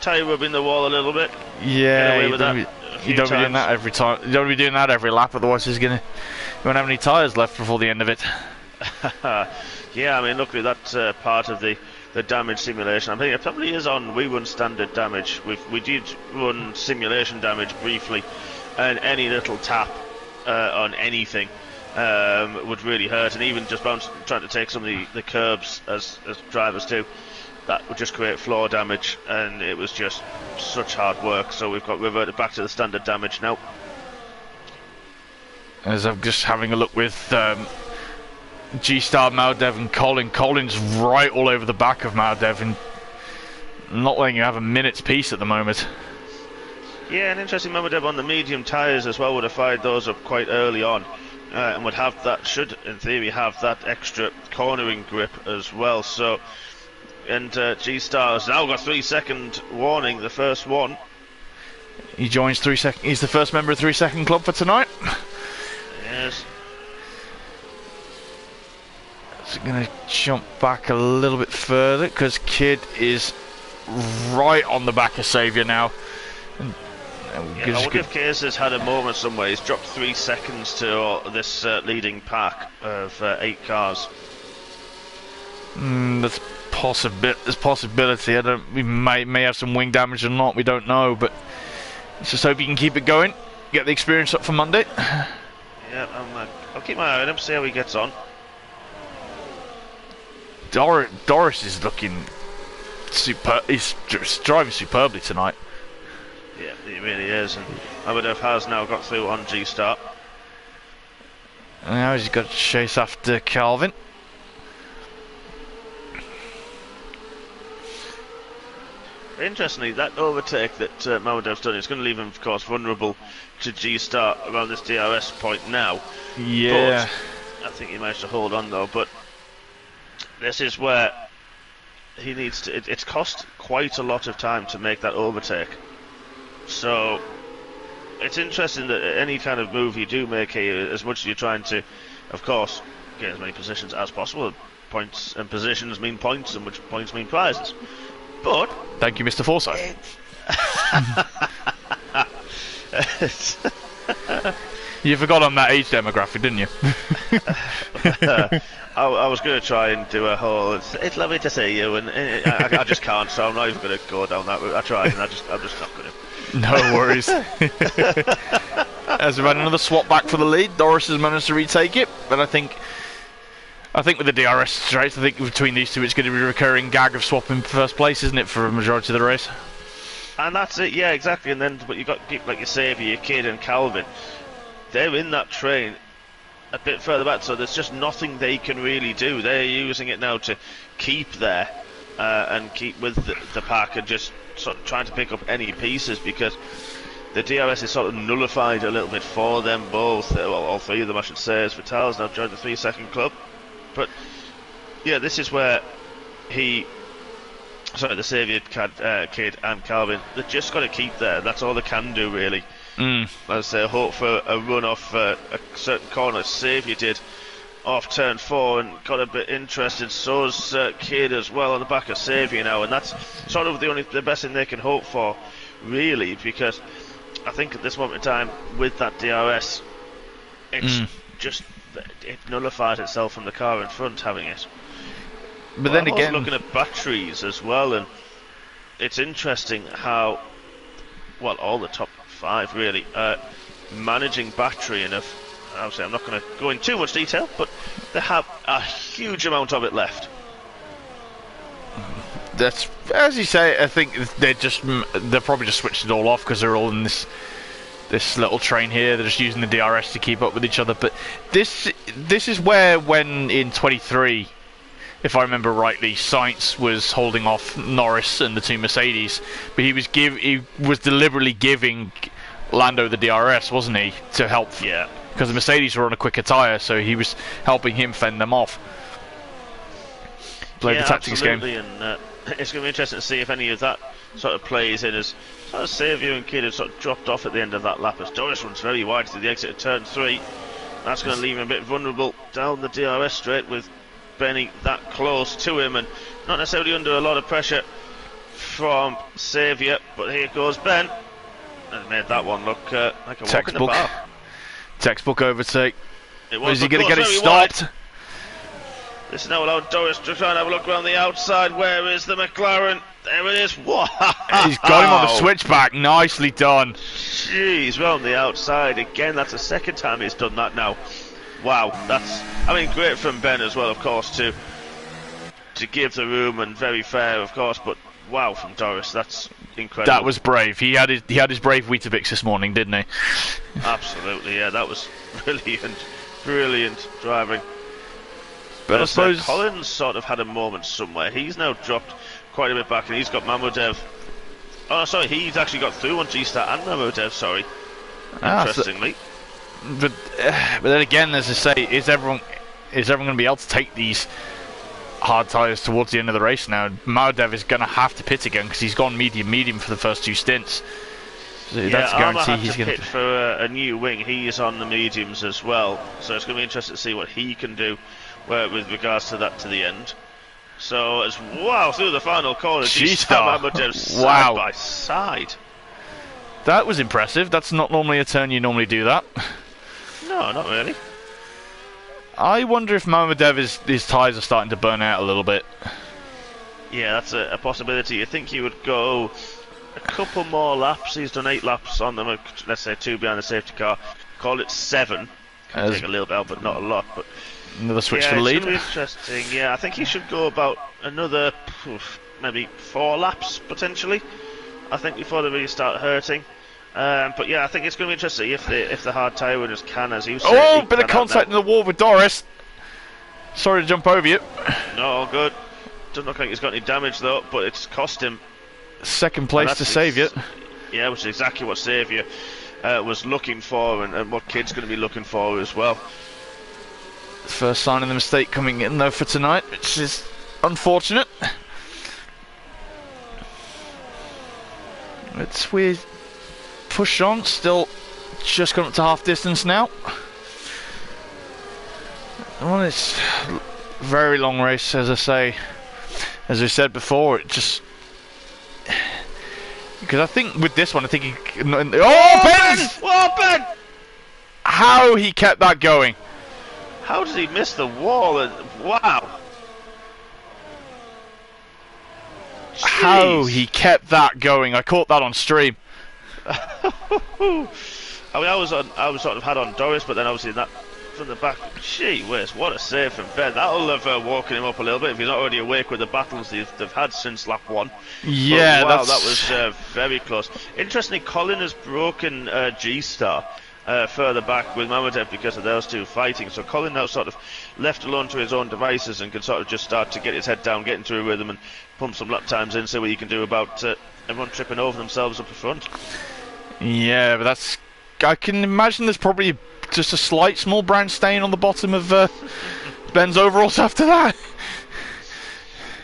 tyre rubbing the wall a little bit. Yeah, you don't be doing that every time. You don't be doing that every lap, otherwise you won't have any tyres left before the end of it. Yeah, I mean, luckily that's part of the damage simulation. I think it probably is on. We run standard damage. We did run simulation damage briefly, and any little tap on anything would really hurt, and even just trying to take some of the curbs as drivers do, that would just create floor damage, and it was just such hard work. So we've got reverted back to the standard damage now. As I'm just having a look with G-Star, Maldev and Colin. Colin's right all over the back of Maldev and not letting you have a minute's peace at the moment. Yeah, an interesting Maldev on the medium tyres as well would have fired those up quite early on. And would have that, should in theory have that extra cornering grip as well. So, and G-Star has now got 3-second warning, the first one. He joins 3 second. He's the first member of 3 Second Club for tonight. Yes. So going to jump back a little bit further because Kid is right on the back of Saviour now. Yeah, I wonder if Case has had a moment somewhere. He's dropped 3 seconds to this leading pack of 8 cars. There's possibility. We may have some wing damage or not. We don't know, but let's just hope he can keep it going. Get the experience up for Monday. Yeah, I'll keep my eye on him, see how he gets on. Doris is looking super. He's driving superbly tonight. Yeah, he really is, and Amadov has now got through on G-Start. Now he's got to chase after Calvin. Interestingly, that overtake that Mamadev's done is going to leave him, of course, vulnerable to G-Start around this DRS point now. Yeah. But I think he managed to hold on though, but this is where he needs to... It's cost quite a lot of time to make that overtake. So it's interesting that any kind of move you do make here, as much as you're trying to, of course, get as many positions as possible, points and positions mean points, and which points mean prizes. But thank you, Mr. Forsyth. You forgot on that age demographic, didn't you? I was going to try and do a whole it's lovely to see you, and I just can't, so I'm not even going to go down that route. I tried, and I'm just not going to. No worries. As we've had another swap back for the lead, Doris has managed to retake it, but I think with the DRS straight, I think between these two it's going to be a recurring gag of swapping first place, isn't it, for a majority of the race? And that's it, yeah, exactly. And then, but you got like your Saviour, your Kid, and Calvin. They're in that train a bit further back, so there's just nothing they can really do. They're using it now to keep there and keep with the pack and just sort of trying to pick up any pieces, because the DRS is sort of nullified a little bit for them both. Well, all three of them, I should say, as Vital's now joined the 3-second club. But yeah, this is where the Saviour, Kid and Calvin, they've just got to keep there. That's all they can do, really. As I say, hope for a run off a certain corner. Saviour did off turn 4 and got a bit interested. So's Kid as well on the back of Saviour now, and that's sort of the best thing they can hope for, really, because I think at this moment in time with that DRS, it's it nullifies itself from the car in front having it. But then I'm again, also looking at batteries as well, and it's interesting how all the top 5 really managing battery enough. Obviously, I'm not going to go in too much detail, but they have a huge amount of it left. That's, as you say, I think they're probably just switched it all off because they're all in this little train here. They're just using the DRS to keep up with each other. But this is where, when in 23, if I remember rightly, Sainz was holding off Norris and the two Mercedes, but he was deliberately giving Lando the DRS, wasn't he, to help? Yeah. Because the Mercedes were on a quicker tyre, so he was helping him fend them off. Play the tactics absolutely, game. And it's going to be interesting to see if any of that sort of plays in, as sort of Saviour and Kid have sort of dropped off at the end of that lap, as Doris runs very wide to the exit of turn 3. That's going to leave him a bit vulnerable down the DRS straight, with Benny that close to him and not necessarily under a lot of pressure from Saviour. But here goes Ben, and made that one look like a walk in the park. Textbook overtake. Is he going to get it stopped? Wide. This is now allowed Doris to try and have a look around the outside. Where is the McLaren? There it is. Wow! He's got him on the switchback. Nicely done. Jeez, round the outside again. That's the second time he's done that now. Wow, great from Ben as well, of course, to give the room, and very fair, of course. But wow, from Doris, that's incredible. That was brave. He had his brave Weetabix this morning, didn't he? Absolutely, yeah. That was brilliant driving. But I suppose Collins sort of had a moment somewhere. He's now dropped quite a bit back, and he's got Mamodev. Oh, sorry, he's actually got through on G-Star and Mamodev. Sorry, interestingly. But then again, as I say, is everyone going to be able to take these hard tyres towards the end of the race now? Mamodev is going to have to pit again because he's gone medium for the first 2 stints. So yeah, that's a guarantee he's going to pit for a new wing. He is on the mediums as well, so it's going to be interesting to see what he can do with regards to that to the end. So as through the final corner, G-Star, side by side. That was impressive. That's not normally a turn you normally do that. No, not really. I wonder if Mamodev his tyres are starting to burn out a little bit. Yeah, that's a possibility. You think he would go a couple more laps? He's done 8 laps on them. Let's say 2 behind the safety car. Call it 7. Can take a little bit out, but not a lot. But another switch yeah, to the lead. it's going to be interesting. Yeah, I think he should go about another maybe 4 laps potentially. I think before they really start hurting. But yeah, I think it's going to be interesting if the hard tyre winners can, as you said. Oh, bit of contact in the wall with Doris. Sorry to jump over you. No, all good. Doesn't look like he's got any damage though, but it's cost him second place to Saviour. Yeah, which is exactly what Saviour was looking for, and what Kid's going to be looking for as well. First sign of the mistake coming in though for tonight, which is unfortunate. We push on, still just gone up to half distance now. Well, it's a very long race, as I say. As we said before, it just... Because I think with this one, I think he... Oh, Ben! Oh, Ben! How he kept that going. How did he miss the wall? Wow. Jeez. How he kept that going. I caught that on stream. I mean, I was sort of had on Doris, but then obviously that from the back. Gee whiz, what a save from Ben. That'll have woken him up a little bit if he's not already awake with the battles they've had since lap 1. Yeah, but, wow, that was very close. Interestingly, Colin has broken G-Star further back with Mamadev because of those two fighting. So Colin now sort of left alone to his own devices and can sort of just start to get his head down, get into a rhythm and pump some lap times in, see what he can do about everyone tripping over themselves up the front. Yeah, but that's... I can imagine there's probably just a slight small brown stain on the bottom of Ben's overalls after that.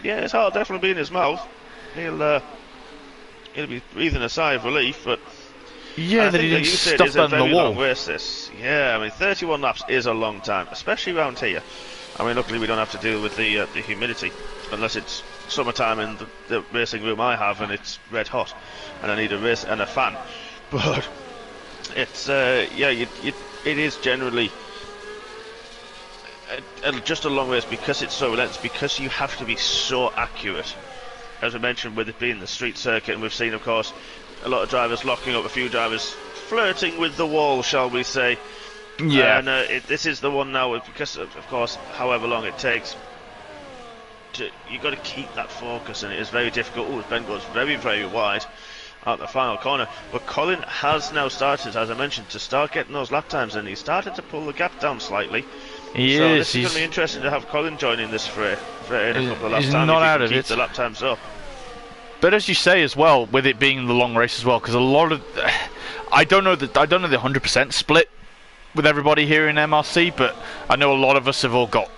Yeah, his heart definitely be in his mouth. He'll be breathing a sigh of relief, but yeah, that he didn't stuff that in the wall. Long race, this. Yeah, I mean 31 laps is a long time, especially around here. I mean, luckily we don't have to deal with the humidity unless it's summertime in the racing room I have and it's red hot and I need a race and a fan. But it's it is generally just a long race because it's so relentless, because you have to be so accurate. As I mentioned, with it being the street circuit, and we've seen, of course, a lot of drivers locking up, a few drivers flirting with the wall, shall we say. Yeah. And this is the one now, because of course, however long it takes, you've got to keep that focus, and it is very difficult. Oh, Ben goes very, very wide out the final corner, but Colin has now started, as I mentioned, to start getting those lap times, and he's started to pull the gap down slightly. This is going to be interesting to have Colin joining this fray in a couple of lap times. He's not out of it. Keep the lap times up. But as you say as well, with it being the long race as well, because a lot of I don't know the 100% split with everybody here in MRC, but I know a lot of us have all got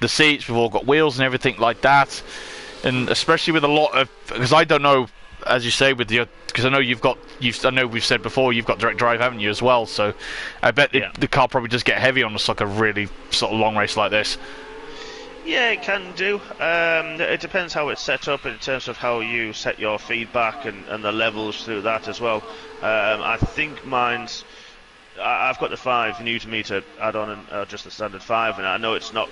the seats, we've all got wheels and everything like that, and especially with a lot of, because I don't know, as you say, with your, because I know I know we've said before you've got direct drive, haven't you, as well? So I bet the car probably does get heavy on just like a really sort of long race like this. Yeah, it can do. It depends how it's set up in terms of how you set your feedback and the levels through that as well. I think mine's, I've got the 5 Newton-meter add-on and just the standard 5, and I know it's not.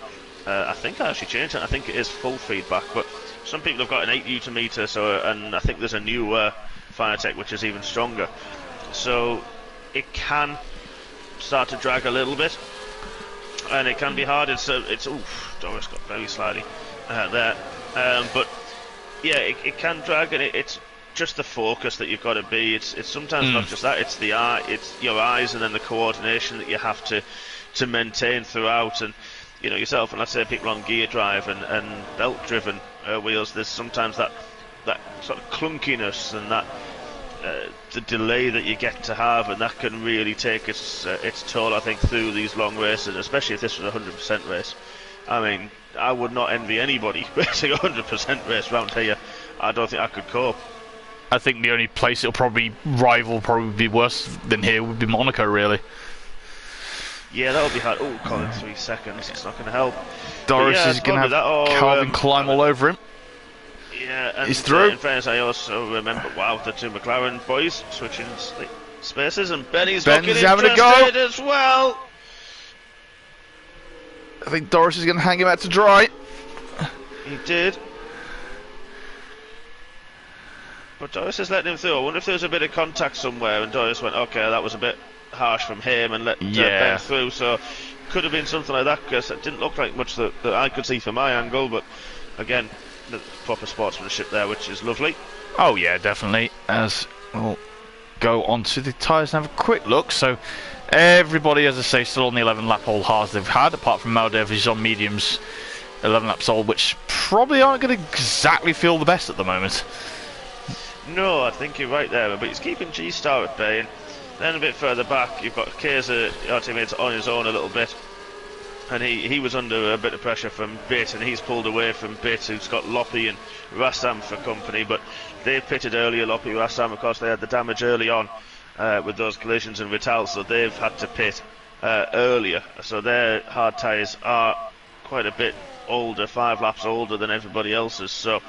I think I actually changed it. I think it is full feedback, but some people have got an 8 Newton-meter, and I think there's a new Firetech which is even stronger. So it can start to drag a little bit, and it can be hard. It's oof, Doris got very slidey there, but yeah, it can drag, and it's just the focus that you've got to be. It's sometimes not just that. It's the eye, it's your eyes, and then the coordination that you have to maintain throughout. And you know yourself, and let's say people on gear drive and belt-driven wheels, there's sometimes that sort of clunkiness and that the delay that you get to have, and that can really take its toll, I think, through these long races, especially if this was a 100% race. I mean, I would not envy anybody racing a 100% race round here. I don't think I could cope. I think the only place it'll probably be worse than here would be Monaco, really. Yeah, that'll be hard. Oh, Colin, 3 seconds. It's not going to help. Doris is going to have Calvin climb all over him. Yeah, and he's through. In fairness, I also remember, wow, the 2 McLaren boys switching spaces, and Ben's looking having a go as well. I think Doris is going to hang him out to dry. He did. But Doris is letting him through. I wonder if there was a bit of contact somewhere, and Doris went, okay, that was a bit harsh from him and let Ben through. So could have been something like that, because it didn't look like much that I could see from my angle. But again, the proper sportsmanship there, which is lovely. Oh yeah, definitely. As we'll go on to the tyres and have a quick look. So everybody, as I say, still on the 11 lap old hards they've had, apart from Maldev, who's on mediums, 11 laps old, which probably aren't going to exactly feel the best at the moment. No, I think you're right there, but he's keeping G-Star at bay. And then a bit further back, you've got Kaiser, our teammates, on his own a little bit. And he was under a bit of pressure from Bit, and he's pulled away from Bit, who's got Loppy and Rassam for company. But they pitted earlier, Loppy, Rassam, of course, they had the damage early on with those collisions and Vital, so they've had to pit earlier. So their hard tyres are quite a bit older, 5 laps older than everybody else's. So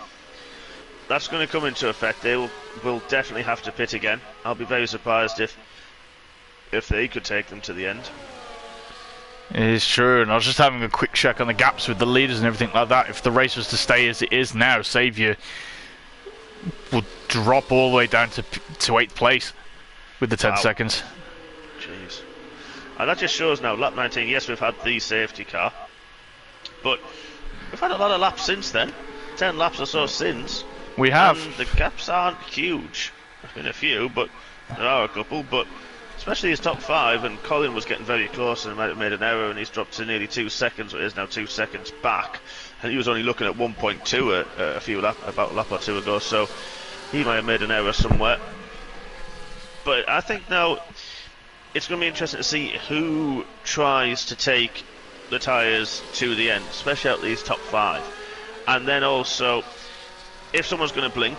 that's going to come into effect. They will definitely have to pit again. I'll be very surprised if they could take them to the end. It is true, and I was just having a quick check on the gaps with the leaders and everything like that. If the race was to stay as it is now, Saviour would drop all the way down to 8th place with the 10 seconds. Jeez. And that just shows now, lap 19, yes, we've had the safety car, but we've had a lot of laps since then. 10 laps or so since. We have. And the gaps aren't huge. There's been a few, but there are a couple, but especially his top 5, and Colin was getting very close and might have made an error, and he's dropped to nearly 2 seconds, but is now 2 seconds back. And he was only looking at 1.2 about a lap or two ago, so he might have made an error somewhere. But I think now it's going to be interesting to see who tries to take the tyres to the end, especially out these top 5. And then also, if someone's going to blink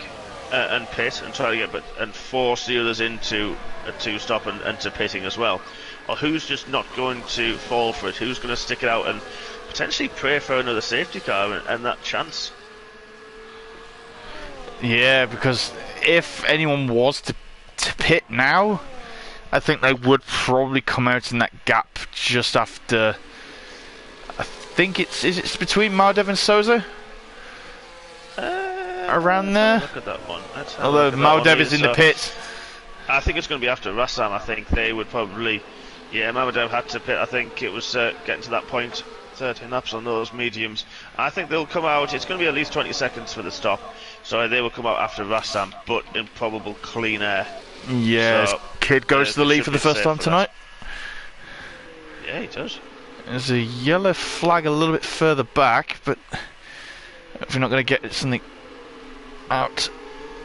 and pit and try to get and force the others into a 2-stop and to pitting as well, or who's just not going to fall for it, who's going to stick it out and potentially pray for another safety car and that chance. Yeah, because if anyone was to pit now, I think they would probably come out in that gap just after. I think it's between Maldev and Souza. Around there. Look at that one. Although Maldev is in the pit. I think it's going to be after Rassam. I think they would probably. Yeah, Maldev had to pit. I think it was getting to that point. 13 laps on those mediums. I think they'll come out. It's going to be at least 20 seconds for the stop. So they will come out after Rassam, but in probable clean air. Yeah, so, Kid goes to the lead for the first time tonight. Yeah, he does. There's a yellow flag a little bit further back, but if you're not going to get something out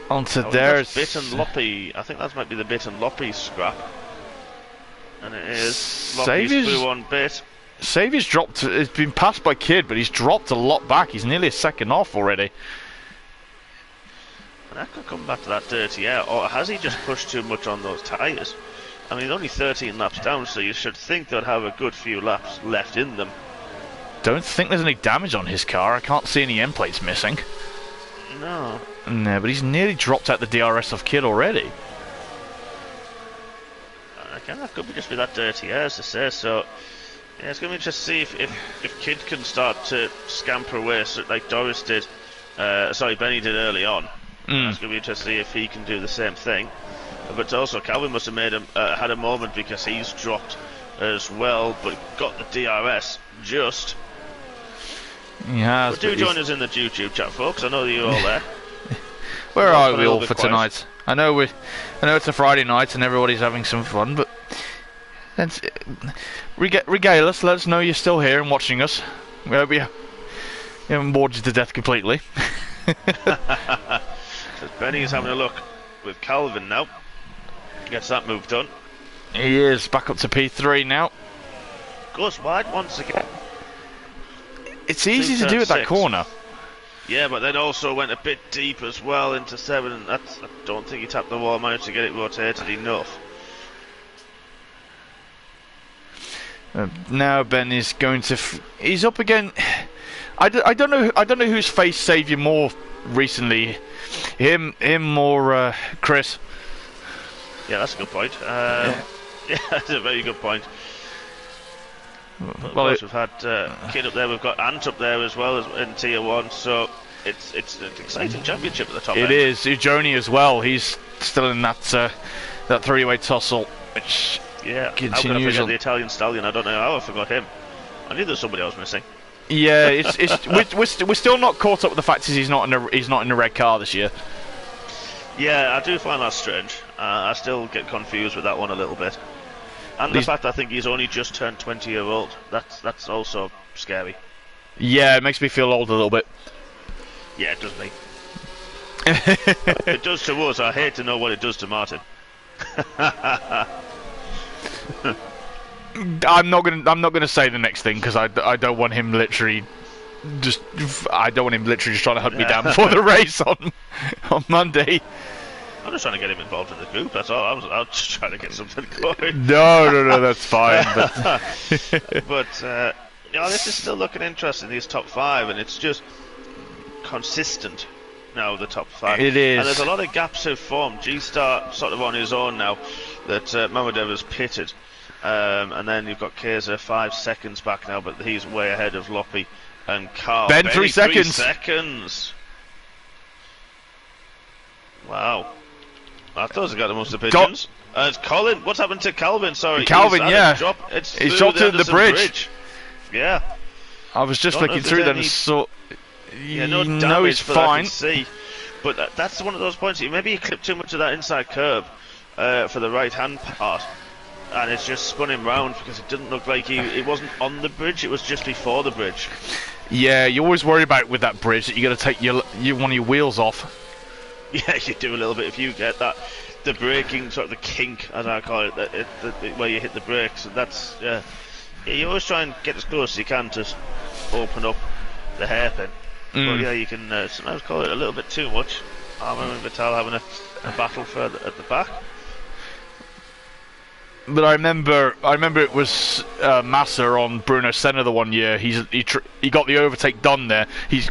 onto there. That's Bit and Loppy. I think that might be the Bit and Loppy scrap. And it is. Loppy's through on Bit. Saviour's dropped. It's been passed by Kid, but he's dropped a lot back. He's nearly a second off already. And that could come back to that dirty air, or has he just pushed too much on those tyres? I mean, only 13 laps down, so you should think they'd have a good few laps left in them. Don't think there's any damage on his car. I can't see any end plates missing. No. No, but he's nearly dropped out the DRS of Kid already. Again, that could just be that dirty air, as I say, so yeah, it's going to be interesting to see if Kid can start to scamper away like Doris did, Benny did early on. It's going to be interesting to see if he can do the same thing. But also, Calvin must have had a moment because he's dropped as well, but got the DRS just. Yeah. But do join us in the YouTube chat, folks. I know that you're all there. Where are we all for tonight? I know it's a Friday night and everybody's having some fun, but regale us. Let us know you're still here and watching us. We hope you haven't bored you to death completely. So Benny's having a look with Calvin now. Gets that move done. He is back up to P3 now. Goes wide once again. It's easy to do at that corner. Yeah, but then also went a bit deep as well into 7. I don't think he tapped the wall, managed to get it rotated enough. Now Ben is going to. He's up again. I don't know who's faced Saviour more recently. Him or Chris. Yeah, that's a good point. Yeah, that's a very good point. Well, of course, we've had Kid up there, we've got Ant up there as well as in Tier 1, so it's an exciting championship at the top end. It is. Ujoni as well, he's still in that 3-way tussle, which Yeah, how can I continues forget on. the Italian stallion? I don't know how I forgot him. I knew there was somebody I was missing. Yeah, we're still not caught up with the fact he's not in the red car this year. Yeah, I do find that strange. I still get confused with that one a little bit. And the fact I think he's only just turned 20-year old. That's also scary. Yeah, it makes me feel old a little bit. Yeah, it does me. It does to us. I hate to know what it does to Martin. I'm not gonna say the next thing because I don't want him literally just trying to hunt me down before the race on Monday. I'm just trying to get him involved in the group. That's all. I was just trying to get something going. No, that's fine. But this is still looking interesting. These top 5, and it's just consistent now. The top 5. It is, and there's a lot of gaps have formed. G-Star sort of on his own now. That Mamoudev has pitted. And then you've got Kaiser 5 seconds back now, but he's way ahead of Loppy and Carl. Ben, 3 seconds. 3 seconds. Wow. I thought he got the most of pigeons. It's Colin. What's happened to Calvin? Sorry. Calvin, yeah. He's dropped to the bridge. Yeah. I was just flicking through them and saw. Yeah, no damage no, he's for fine. That I can see. But that's one of those points. Maybe he clipped too much of that inside curb for the right-hand part. And it's just spun him round because it didn't look like he wasn't on the bridge, it was just before the bridge. Yeah, you always worry about with that bridge that you got to take one of your wheels off. Yeah, you do a little bit if you get that, the braking, sort of the kink, as I call it, where you hit the brakes. And that's, yeah, you always try and get as close as you can to open up the hairpin. But yeah, you can sometimes call it a little bit too much. I remember Vital having a battle further at the back. But I remember it was Massa on Bruno Senna the one year. He got the overtake done there. He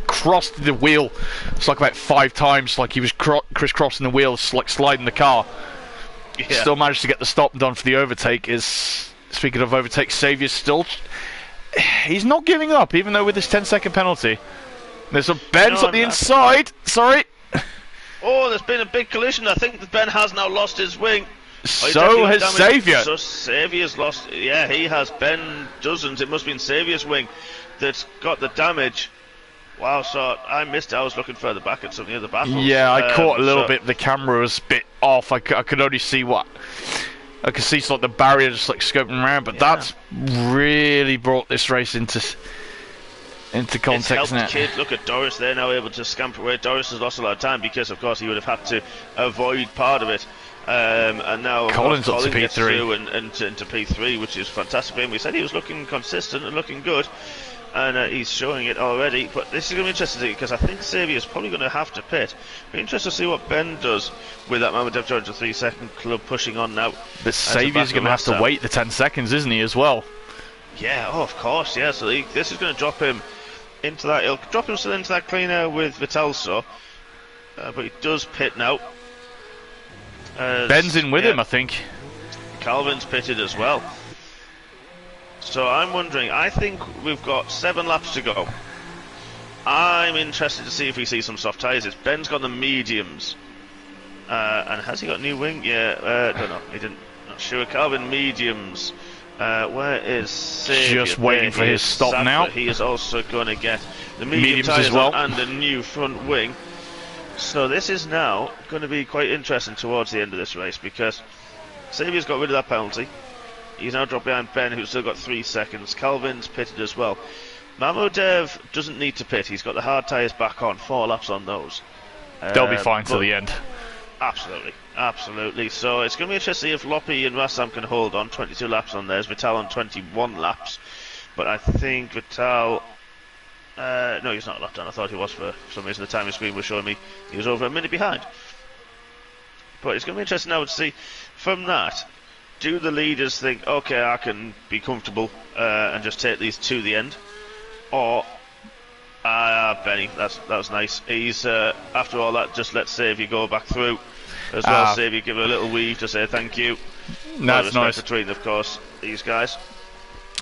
crossed the wheel. It's like about 5 times. Like he was crisscrossing the wheel, like sliding the car. Yeah. Still managed to get the stop done for the overtake. Speaking of overtake, Saviour's still. He's not giving up, even though with this 10-second penalty. There's a Ben's on the inside. Sorry. Oh, there's been a big collision. I think that Ben has now lost his wing. So has Saviour. So Saviour's lost. Yeah, he has. Ben doesn't. It must have been Saviour's wing that's got the damage. Wow, so I missed it. I was looking further back at some of the other battles. Yeah, I caught a little bit. The camera was a bit off. I could only see what. I could see like the barrier just like scoping around, but that's really brought this race into context. It's helped now. Kid. Look at Doris. They're now able to scamper away. Doris has lost a lot of time because, of course, he would have had to avoid part of it. And now Colin's up to gets P3 through and into P3, which is fantastic for him. We said he was looking consistent and looking good, and he's showing it already. But this is going to be interesting because I think Saviour's probably going to have to pit. Be interested to see what Ben does with that Mamoudev Georgia 3-second club pushing on now. But Saviour's going to have to wait the 10 seconds, isn't he, as well? Yeah, of course, yeah. So this is going to drop him into that. He'll drop him still into that clean air with Vitalso, but he does pit now. Ben's in with him, I think. Calvin's pitted as well. So I'm wondering, I think we've got 7 laps to go. I'm interested to see if we see some soft tyres. Ben's got the mediums. And has he got a new wing? Yeah, don't know. He didn't. Not sure. Calvin mediums. Where is Saviour? Just waiting for his stop now. He is also going to get the medium tyres as well, and a new front wing. So this is now going to be quite interesting towards the end of this race because Saviour's got rid of that penalty. He's now dropped behind Ben, who's still got 3 seconds. Calvin's pitted as well. Mamoudev doesn't need to pit. He's got the hard tyres back on. 4 laps on those. They'll be fine till the end. Absolutely, absolutely. So it's going to be interesting if Loppy and Rassam can hold on. 22 laps on theirs. Vital on 21 laps. But I think Vital... no, he's not a lap down. I thought he was for some reason. The timing screen was showing me he was over a minute behind. But it's going to be interesting now to see from that, do the leaders think, okay, I can be comfortable and just take these to the end? Or, Benny, that was nice. He's, after all that, just let Saviour go back through as well. Saviour give a little weave to say thank you. That's nice. Between, of course, these guys.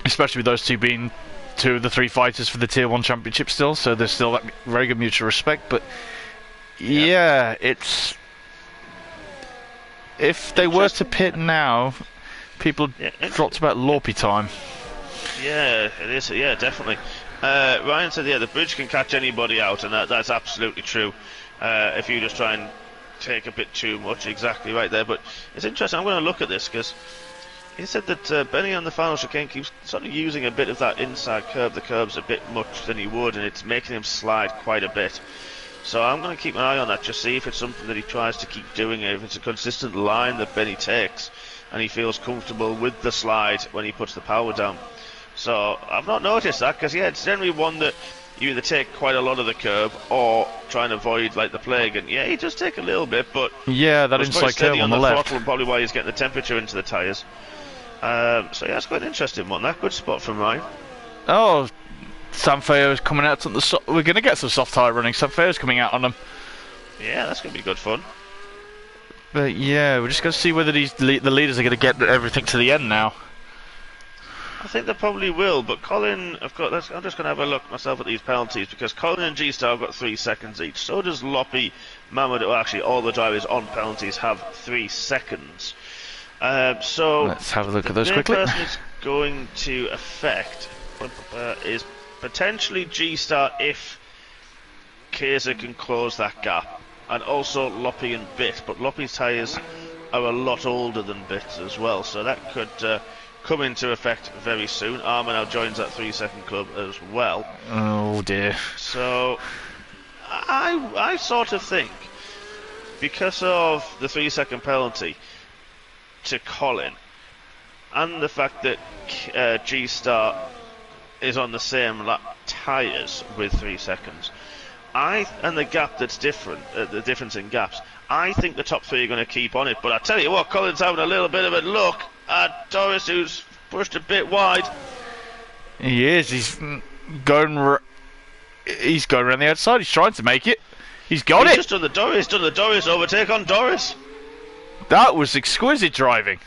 Especially with those two being 2 of the 3 fighters for the Tier 1 Championship still, so there's still that very good mutual respect, but yeah, it's if they were to pit now, people dropped about Lorpy time. Yeah, it is. Yeah, definitely. Ryan said, yeah, the bridge can catch anybody out, and that's absolutely true. If you just try and take a bit too much, exactly right there. But it's interesting. I'm going to look at this because he said that Benny on the final chicane keeps sort of using a bit of that inside curb, the curbs a bit much than he would, and it's making him slide quite a bit. So I'm going to keep an eye on that, just see if it's something that he tries to keep doing, if it's a consistent line that Benny takes, and he feels comfortable with the slide when he puts the power down. So I've not noticed that, because yeah, it's generally one that you either take quite a lot of the curb or try and avoid like the plague, and yeah, he does take a little bit, but yeah, that inside curb on the left, throttle, probably why he's getting the temperature into the tyres. So yeah, it's quite an interesting one. That good spot from Ryan. Oh, Sanfeo's coming out on the. We're going to get some soft tyre running. Sanfeo's coming out on them. Yeah, that's going to be good fun. But yeah, we're just going to see whether the leaders are going to get everything to the end now. I think they probably will, but Colin, I'm just going to have a look myself at these penalties, because Colin and G-Star have got 3 seconds each. So does Loppy, Mahmoud. Well, actually, all the drivers on penalties have 3 seconds. So let's have a look at those quickly. The person it's going to affect is potentially G-Star if Kaiser can close that gap, and also Loppy and Bit, but Loppy's tyres are a lot older than Bit's as well, so that could come into effect very soon. Armour now joins that 3 second club as well. Oh dear. So I sort of think, because of the 3 second penalty to Colin, and the fact that G-Star is on the same lap tyres with 3 seconds, and the gap that's different, the difference in gaps, I think the top 3 are going to keep on it. But I tell you what, Colin's having a little bit of a look at Doris, who's pushed a bit wide. He is. He's going around the outside. He's trying to make it. He's got it. Just done the Doris overtake on Doris. That was exquisite driving.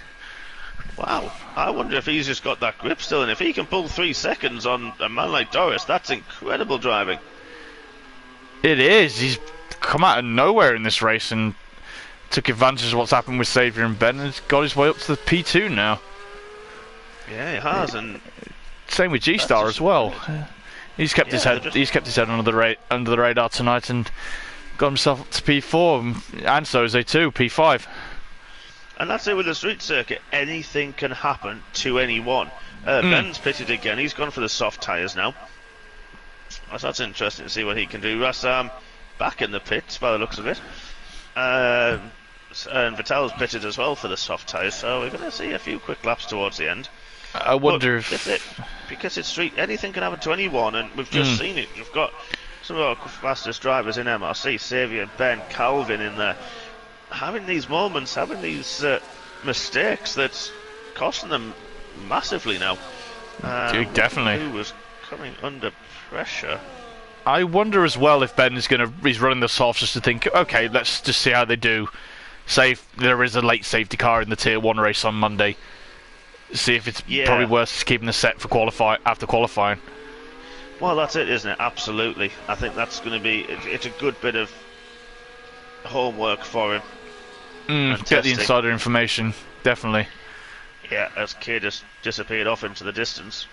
Wow. I wonder if he's just got that grip still, and if he can pull 3 seconds on a man like Doris, that's incredible driving. It is. He's come out of nowhere in this race and took advantage of what's happened with Xavier and Ben, and has got his way up to the P2 now. Yeah, he has, and same with G-Star as well. He's kept his head. He's kept his head under the radar tonight and got himself up to P4, and so is A2, P5. And that's it with the street circuit. Anything can happen to anyone. Ben's pitted again. He's gone for the soft tyres now. So that's interesting to see what he can do. Rassam back in the pits by the looks of it. And Vitale's pitted as well for the soft tyres. So we're going to see a few quick laps towards the end. I wonder because it's street, anything can happen to anyone, and we've just seen it. We've got some of our fastest drivers in MRC, Xavier, Ben, Calvin in there, having these moments, having these mistakes that's costing them massively now. Definitely. Who was coming under pressure? I wonder as well if Ben is he's running the softs just to think, okay, let's just see how they do. Say if there is a late safety car in the Tier 1 race on Monday. See if it's probably worth keeping the set for after qualifying. Well, that's it, isn't it? Absolutely. I think that's going to be. It's a good bit of homework for him. Get the insider information, definitely. Yeah, as Kay just disappeared off into the distance.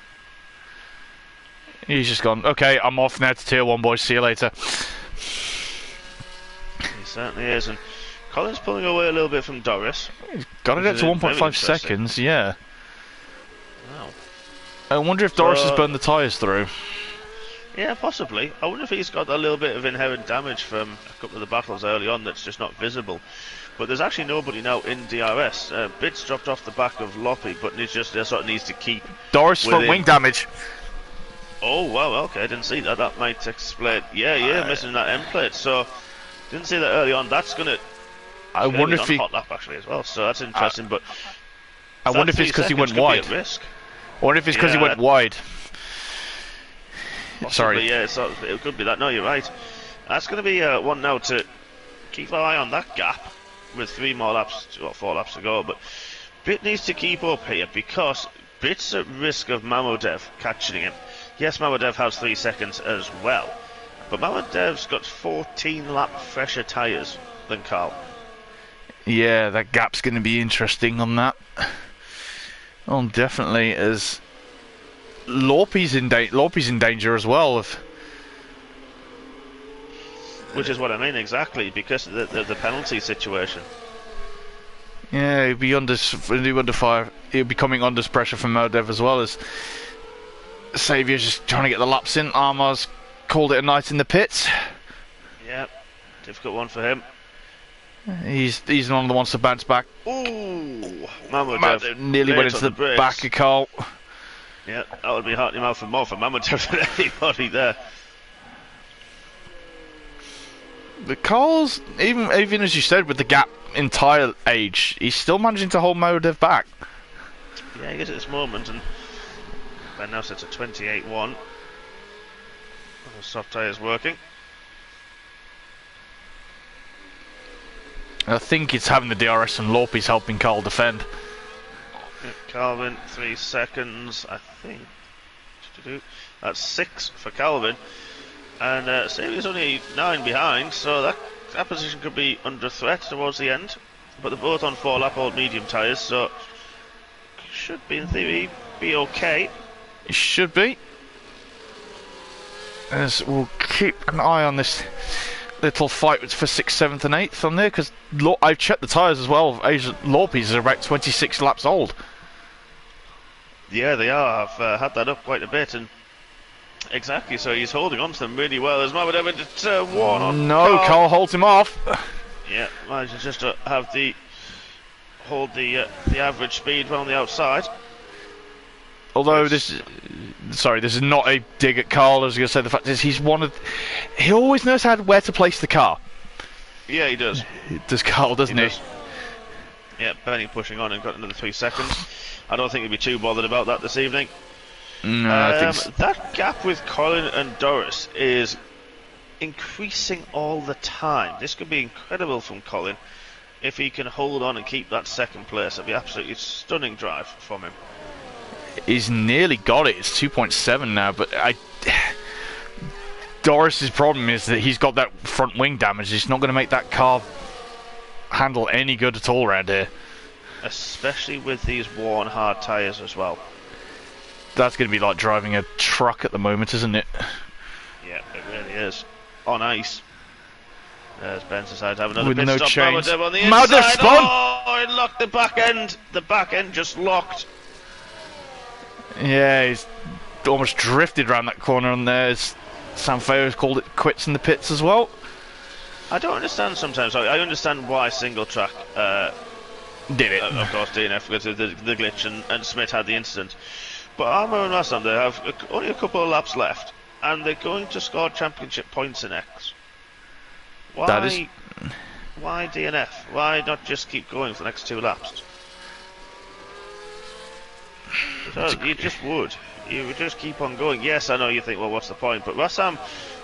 He's just gone, okay, I'm off now to Tier 1, boys, see you later. He certainly is, and Colin's pulling away a little bit from Doris. He's got it up to 1.5 seconds, yeah. Wow. I wonder if Doris has burned the tyres through. Yeah, possibly. I wonder if he's got a little bit of inherent damage from a couple of the battles early on that's just not visible. But there's actually nobody now in DRS. Bits dropped off the back of Loppy, but he just sort of needs to keep Doris front wing damage. Oh, wow, okay, I didn't see that. That might explain. Yeah, missing that end plate. So, didn't see that early on. That's going to... I wonder if he... hot lap, actually, as well. So, that's interesting, but... I wonder if it's because he went wide. I wonder if it's because he went wide. Possibly, sorry. Yeah, it could be that. No, you're right. That's going to be one now to keep an eye on that gap with 4 laps to go. But Bit needs to keep up here because Bit's at risk of Mamodev catching him. Yes, Mamodev has 3 seconds as well, but Mamodev's got 14 lap fresher tyres than Carl. Yeah, that gap's going to be interesting on that. Oh, definitely. As Lorpy's in danger as well. Which is what I mean exactly, because of the penalty situation. Yeah, he'd be under fire. He'll be coming under pressure from Modev as well, as Saviour's just trying to get the laps in. Armar's called it a night in the pits. Yeah, difficult one for him. He's one of the ones to bounce back. Ooh, Mamodev nearly went into the back of Carl. Yeah, that would be hurting him out for more for Mamodev than anybody there. The Carl's, even as you said, with the gap in tyre age, he's still managing to hold Modev back. Yeah, he is at this moment, and Ben now sets a 28-1. The soft tyres working. I think it's having the DRS and Lorpy's helping Carl defend. Yeah, Calvin, 3 seconds, I think. That's 6 for Calvin. And Saviour's only 9 behind, so that position could be under threat towards the end. But they're both on 4-lap old medium tyres, so should be, in theory, be okay. It should be. As we'll keep an eye on this little fight for 6th, 7th and 8th on there, because I've checked the tyres as well. Lorpy's are about 26 laps old. Yeah, they are. I've had that up quite a bit, and exactly, so he's holding on to them really well. There's Mamodev into turn 1 on Carl holds him off. Yeah, manages just to have hold the average speed on the outside. Although this is not a dig at Carl. As I was going to say, the fact is he always knows where to place the car. Yeah, he does. Does Carl, doesn't he? Yeah, Benny pushing on and got another 3 seconds. I don't think he'd be too bothered about that this evening. No, I think so. That gap with Colin and Doris is increasing all the time. This could be incredible from Colin if he can hold on and keep that second place. It'd be absolutely stunning drive from him. He's nearly got it. It's 2.7 now, but Doris's problem is that he's got that front wing damage. It's not going to make that car handle any good at all around here. Especially with these worn hard tyres as well. That's going to be like driving a truck at the moment, isn't it? Yeah, it really is. On ice. There's Ben's decided to have another with pit no stop. chains. Mamodev on the Mamodev inside. spun! Oh, it locked the back end. The back end just locked. Yeah, he's almost drifted around that corner on there. Sam Fayo's called it quits in the pits as well. I don't understand sometimes. I understand why single track did it. Of course, DNF because of the glitch and Smith had the incident. But Armour and Rassam, they have only a couple of laps left, and they're going to score championship points in X. Why DNF? Why not just keep going for the next 2 laps? So you just would. You would just keep on going. Yes, I know you think, well, what's the point? But Rassam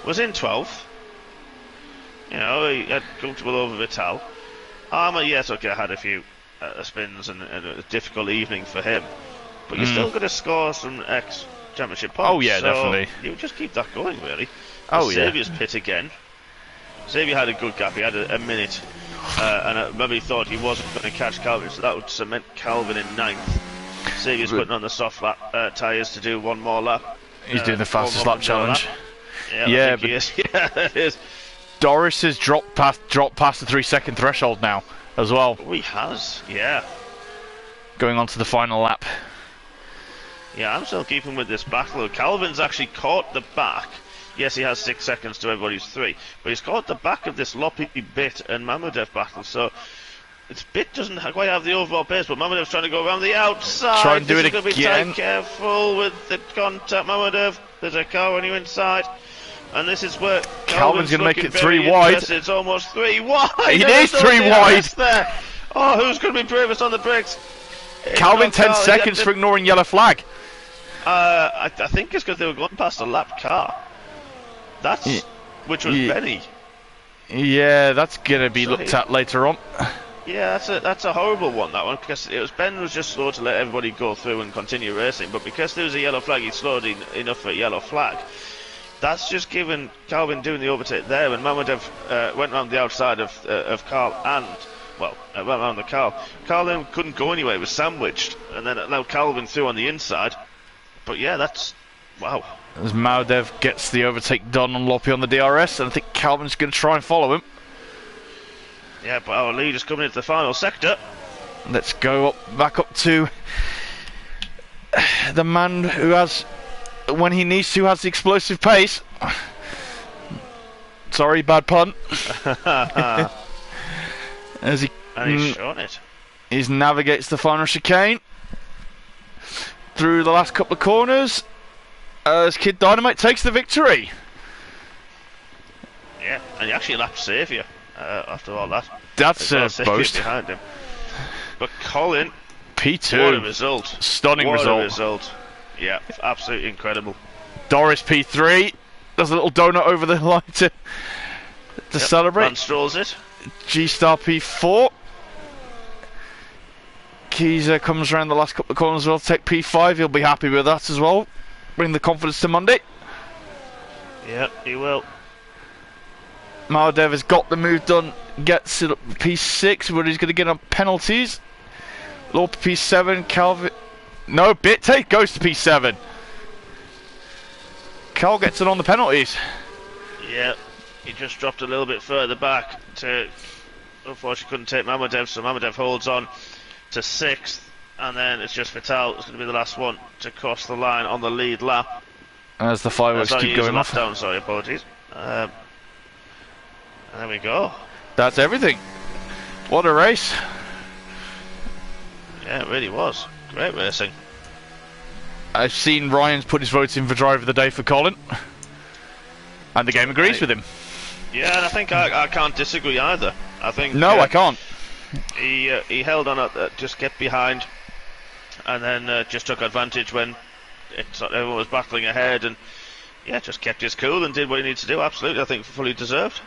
was in 12th. You know, he had comfortable over Vital. Armour, yes, okay, had a few spins and a difficult evening for him. But you're still going to score some X championship points. Oh, yeah, so definitely. You would just keep that going, really. Oh, yeah. Saviour's pit again. Xavier had a good gap. He had a minute. And I maybe thought he wasn't going to catch Calvin, so that would cement Calvin in 9th. Xavier's putting on the soft lap tyres to do one more lap. He's doing the fastest lap challenge. Yeah, but he is. Yeah, that is. Doris has dropped past the 3-second threshold now as well. Oh, he has, yeah. Going on to the final lap. Yeah, I'm still keeping with this battle. Calvin's actually caught the back. Yes, he has 6 seconds to everybody's 3, but he's caught the back of this Loppy, Bit and Mamodev battle, so its Bit doesn't quite have the overall pace, but Mamodev's trying to go around the outside. Try and do it again. Be tight, careful with the contact, Mamodev. There's a car on you inside. And this is where Calvin's going to make it 3 wide. It's almost 3 wide. It is 3 wide. There. Oh, who's going to be bravest on the brakes? Calvin, 10 seconds for ignoring yellow flag. I think it's because they were going past a lapped car. Which was Benny. Yeah, that's going to be looked at later on. Yeah, that's a horrible one, that one, because Ben was just slow to let everybody go through and continue racing, but because there was a yellow flag, he slowed enough for a yellow flag. That's just given Calvin doing the overtake there, and Mamodev went around the outside of Carl and well, around the Carl. Carl then couldn't go anywhere, he was sandwiched, and then allowed Calvin through on the inside. But yeah, that's, wow. As Maldev gets the overtake done on Loppy on the DRS, and I think Calvin's going to try and follow him. Yeah, but our lead is coming into the final sector. Let's go back up to the man who has, when he needs to, has the explosive pace. Sorry, bad pun. As he's shot it. He navigates the final chicane through the last couple of corners as Kid Dynamite takes the victory. Yeah, and he actually lapped Saviour after all that. That's a boast. Behind him. But Colin, P2. what a result. Stunning result. What a result. Yeah, absolutely incredible. Doris P3 does a little donut over the line to celebrate. Man strolls it. G-Star P4. Keezer comes around the last couple of corners as well to take P5. He'll be happy with that as well. Bring the confidence to Monday. Yeah, he will. Maldev has got the move done. Gets it up to P6 where he's going to get on penalties. Low P7. Calvin. No, Bitte goes to P7. Cal gets it on the penalties. Yeah, he just dropped a little bit further back to. Unfortunately, couldn't take Mamadev, so Mamadev holds on to 6th, and then it's just Vital. It's going to be the last one to cross the line on the lead lap. As the fireworks keep going off. Down, sorry, apologies. And there we go. That's everything. What a race. Yeah, it really was. Great racing. I've seen Ryan's put his vote in for driver of the day for Colin, and the game agrees with him. Yeah, and I think I can't disagree either. I think I can't. He held on, just kept behind, and then just took advantage when everyone was battling ahead, and yeah, just kept his cool and did what he needed to do. Absolutely, I think fully deserved.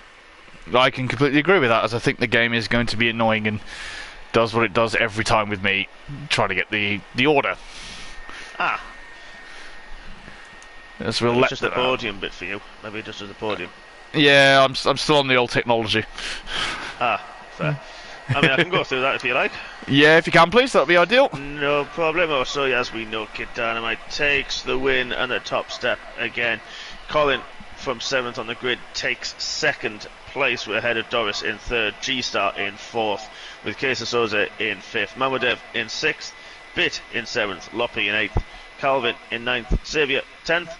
I can completely agree with that, as I think the game is going to be annoying and does what it does every time with me, trying to get the order. Ah. As we'll let just the podium bit for you. Maybe just as a podium. Yeah, I'm still on the old technology. Ah, fair. I mean, I can go through that if you like. Yeah, if you can, please, that'd be ideal. No problem. So, as we know, Kid Dynamite takes the win and the top step again. Colin from 7th on the grid takes 2nd place. We're ahead of Doris in 3rd, G-Star in 4th, with Kesa Souza in 5th, Mamadev in 6th, Bit in 7th, Loppy in 8th, Calvin in 9th, Xavier 10th,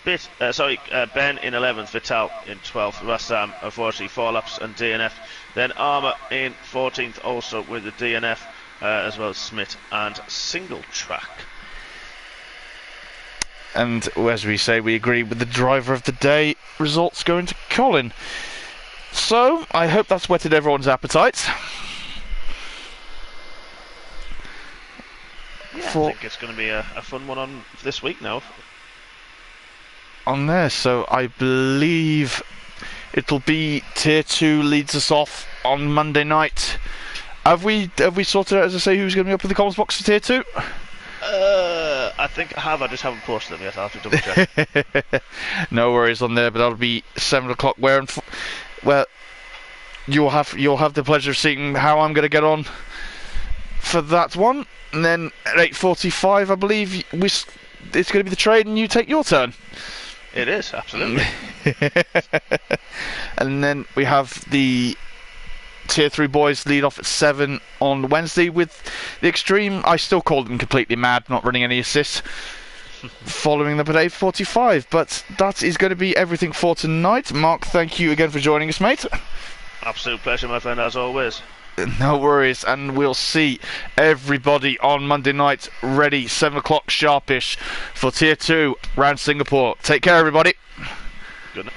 Ben in 11th, Vital in 12th, Rassam unfortunately 4 laps and DNF, then Armour in 14th also with the DNF, as well as Smith and Single Track. And as we say, we agree with the driver of the day. Results going to Colin. So, I hope that's whetted everyone's appetites. Yeah, I think it's going to be a fun one on this week now. On there, so I believe it'll be Tier 2 leads us off on Monday night. Have we sorted out, as I say, who's going to be up in the comments box for Tier 2? I think I have. I just haven't posted them yet. I'll have to double check. No worries on there, but that'll be 7 o'clock. Where you'll have the pleasure of seeing how I'm going to get on for that one, and then at 8:45, I believe it's going to be the trade, and you take your turn. It is, absolutely. And then we have the Tier 3 boys lead off at 7 on Wednesday with the X-treme. I still call them completely mad, not running any assists. Following them at 8:45. But that is going to be everything for tonight. Mark, thank you again for joining us, mate. Absolute pleasure, my friend, as always. No worries, and we'll see everybody on Monday night, ready 7 o'clock sharpish for Tier 2 round Singapore. Take care, everybody. Good night.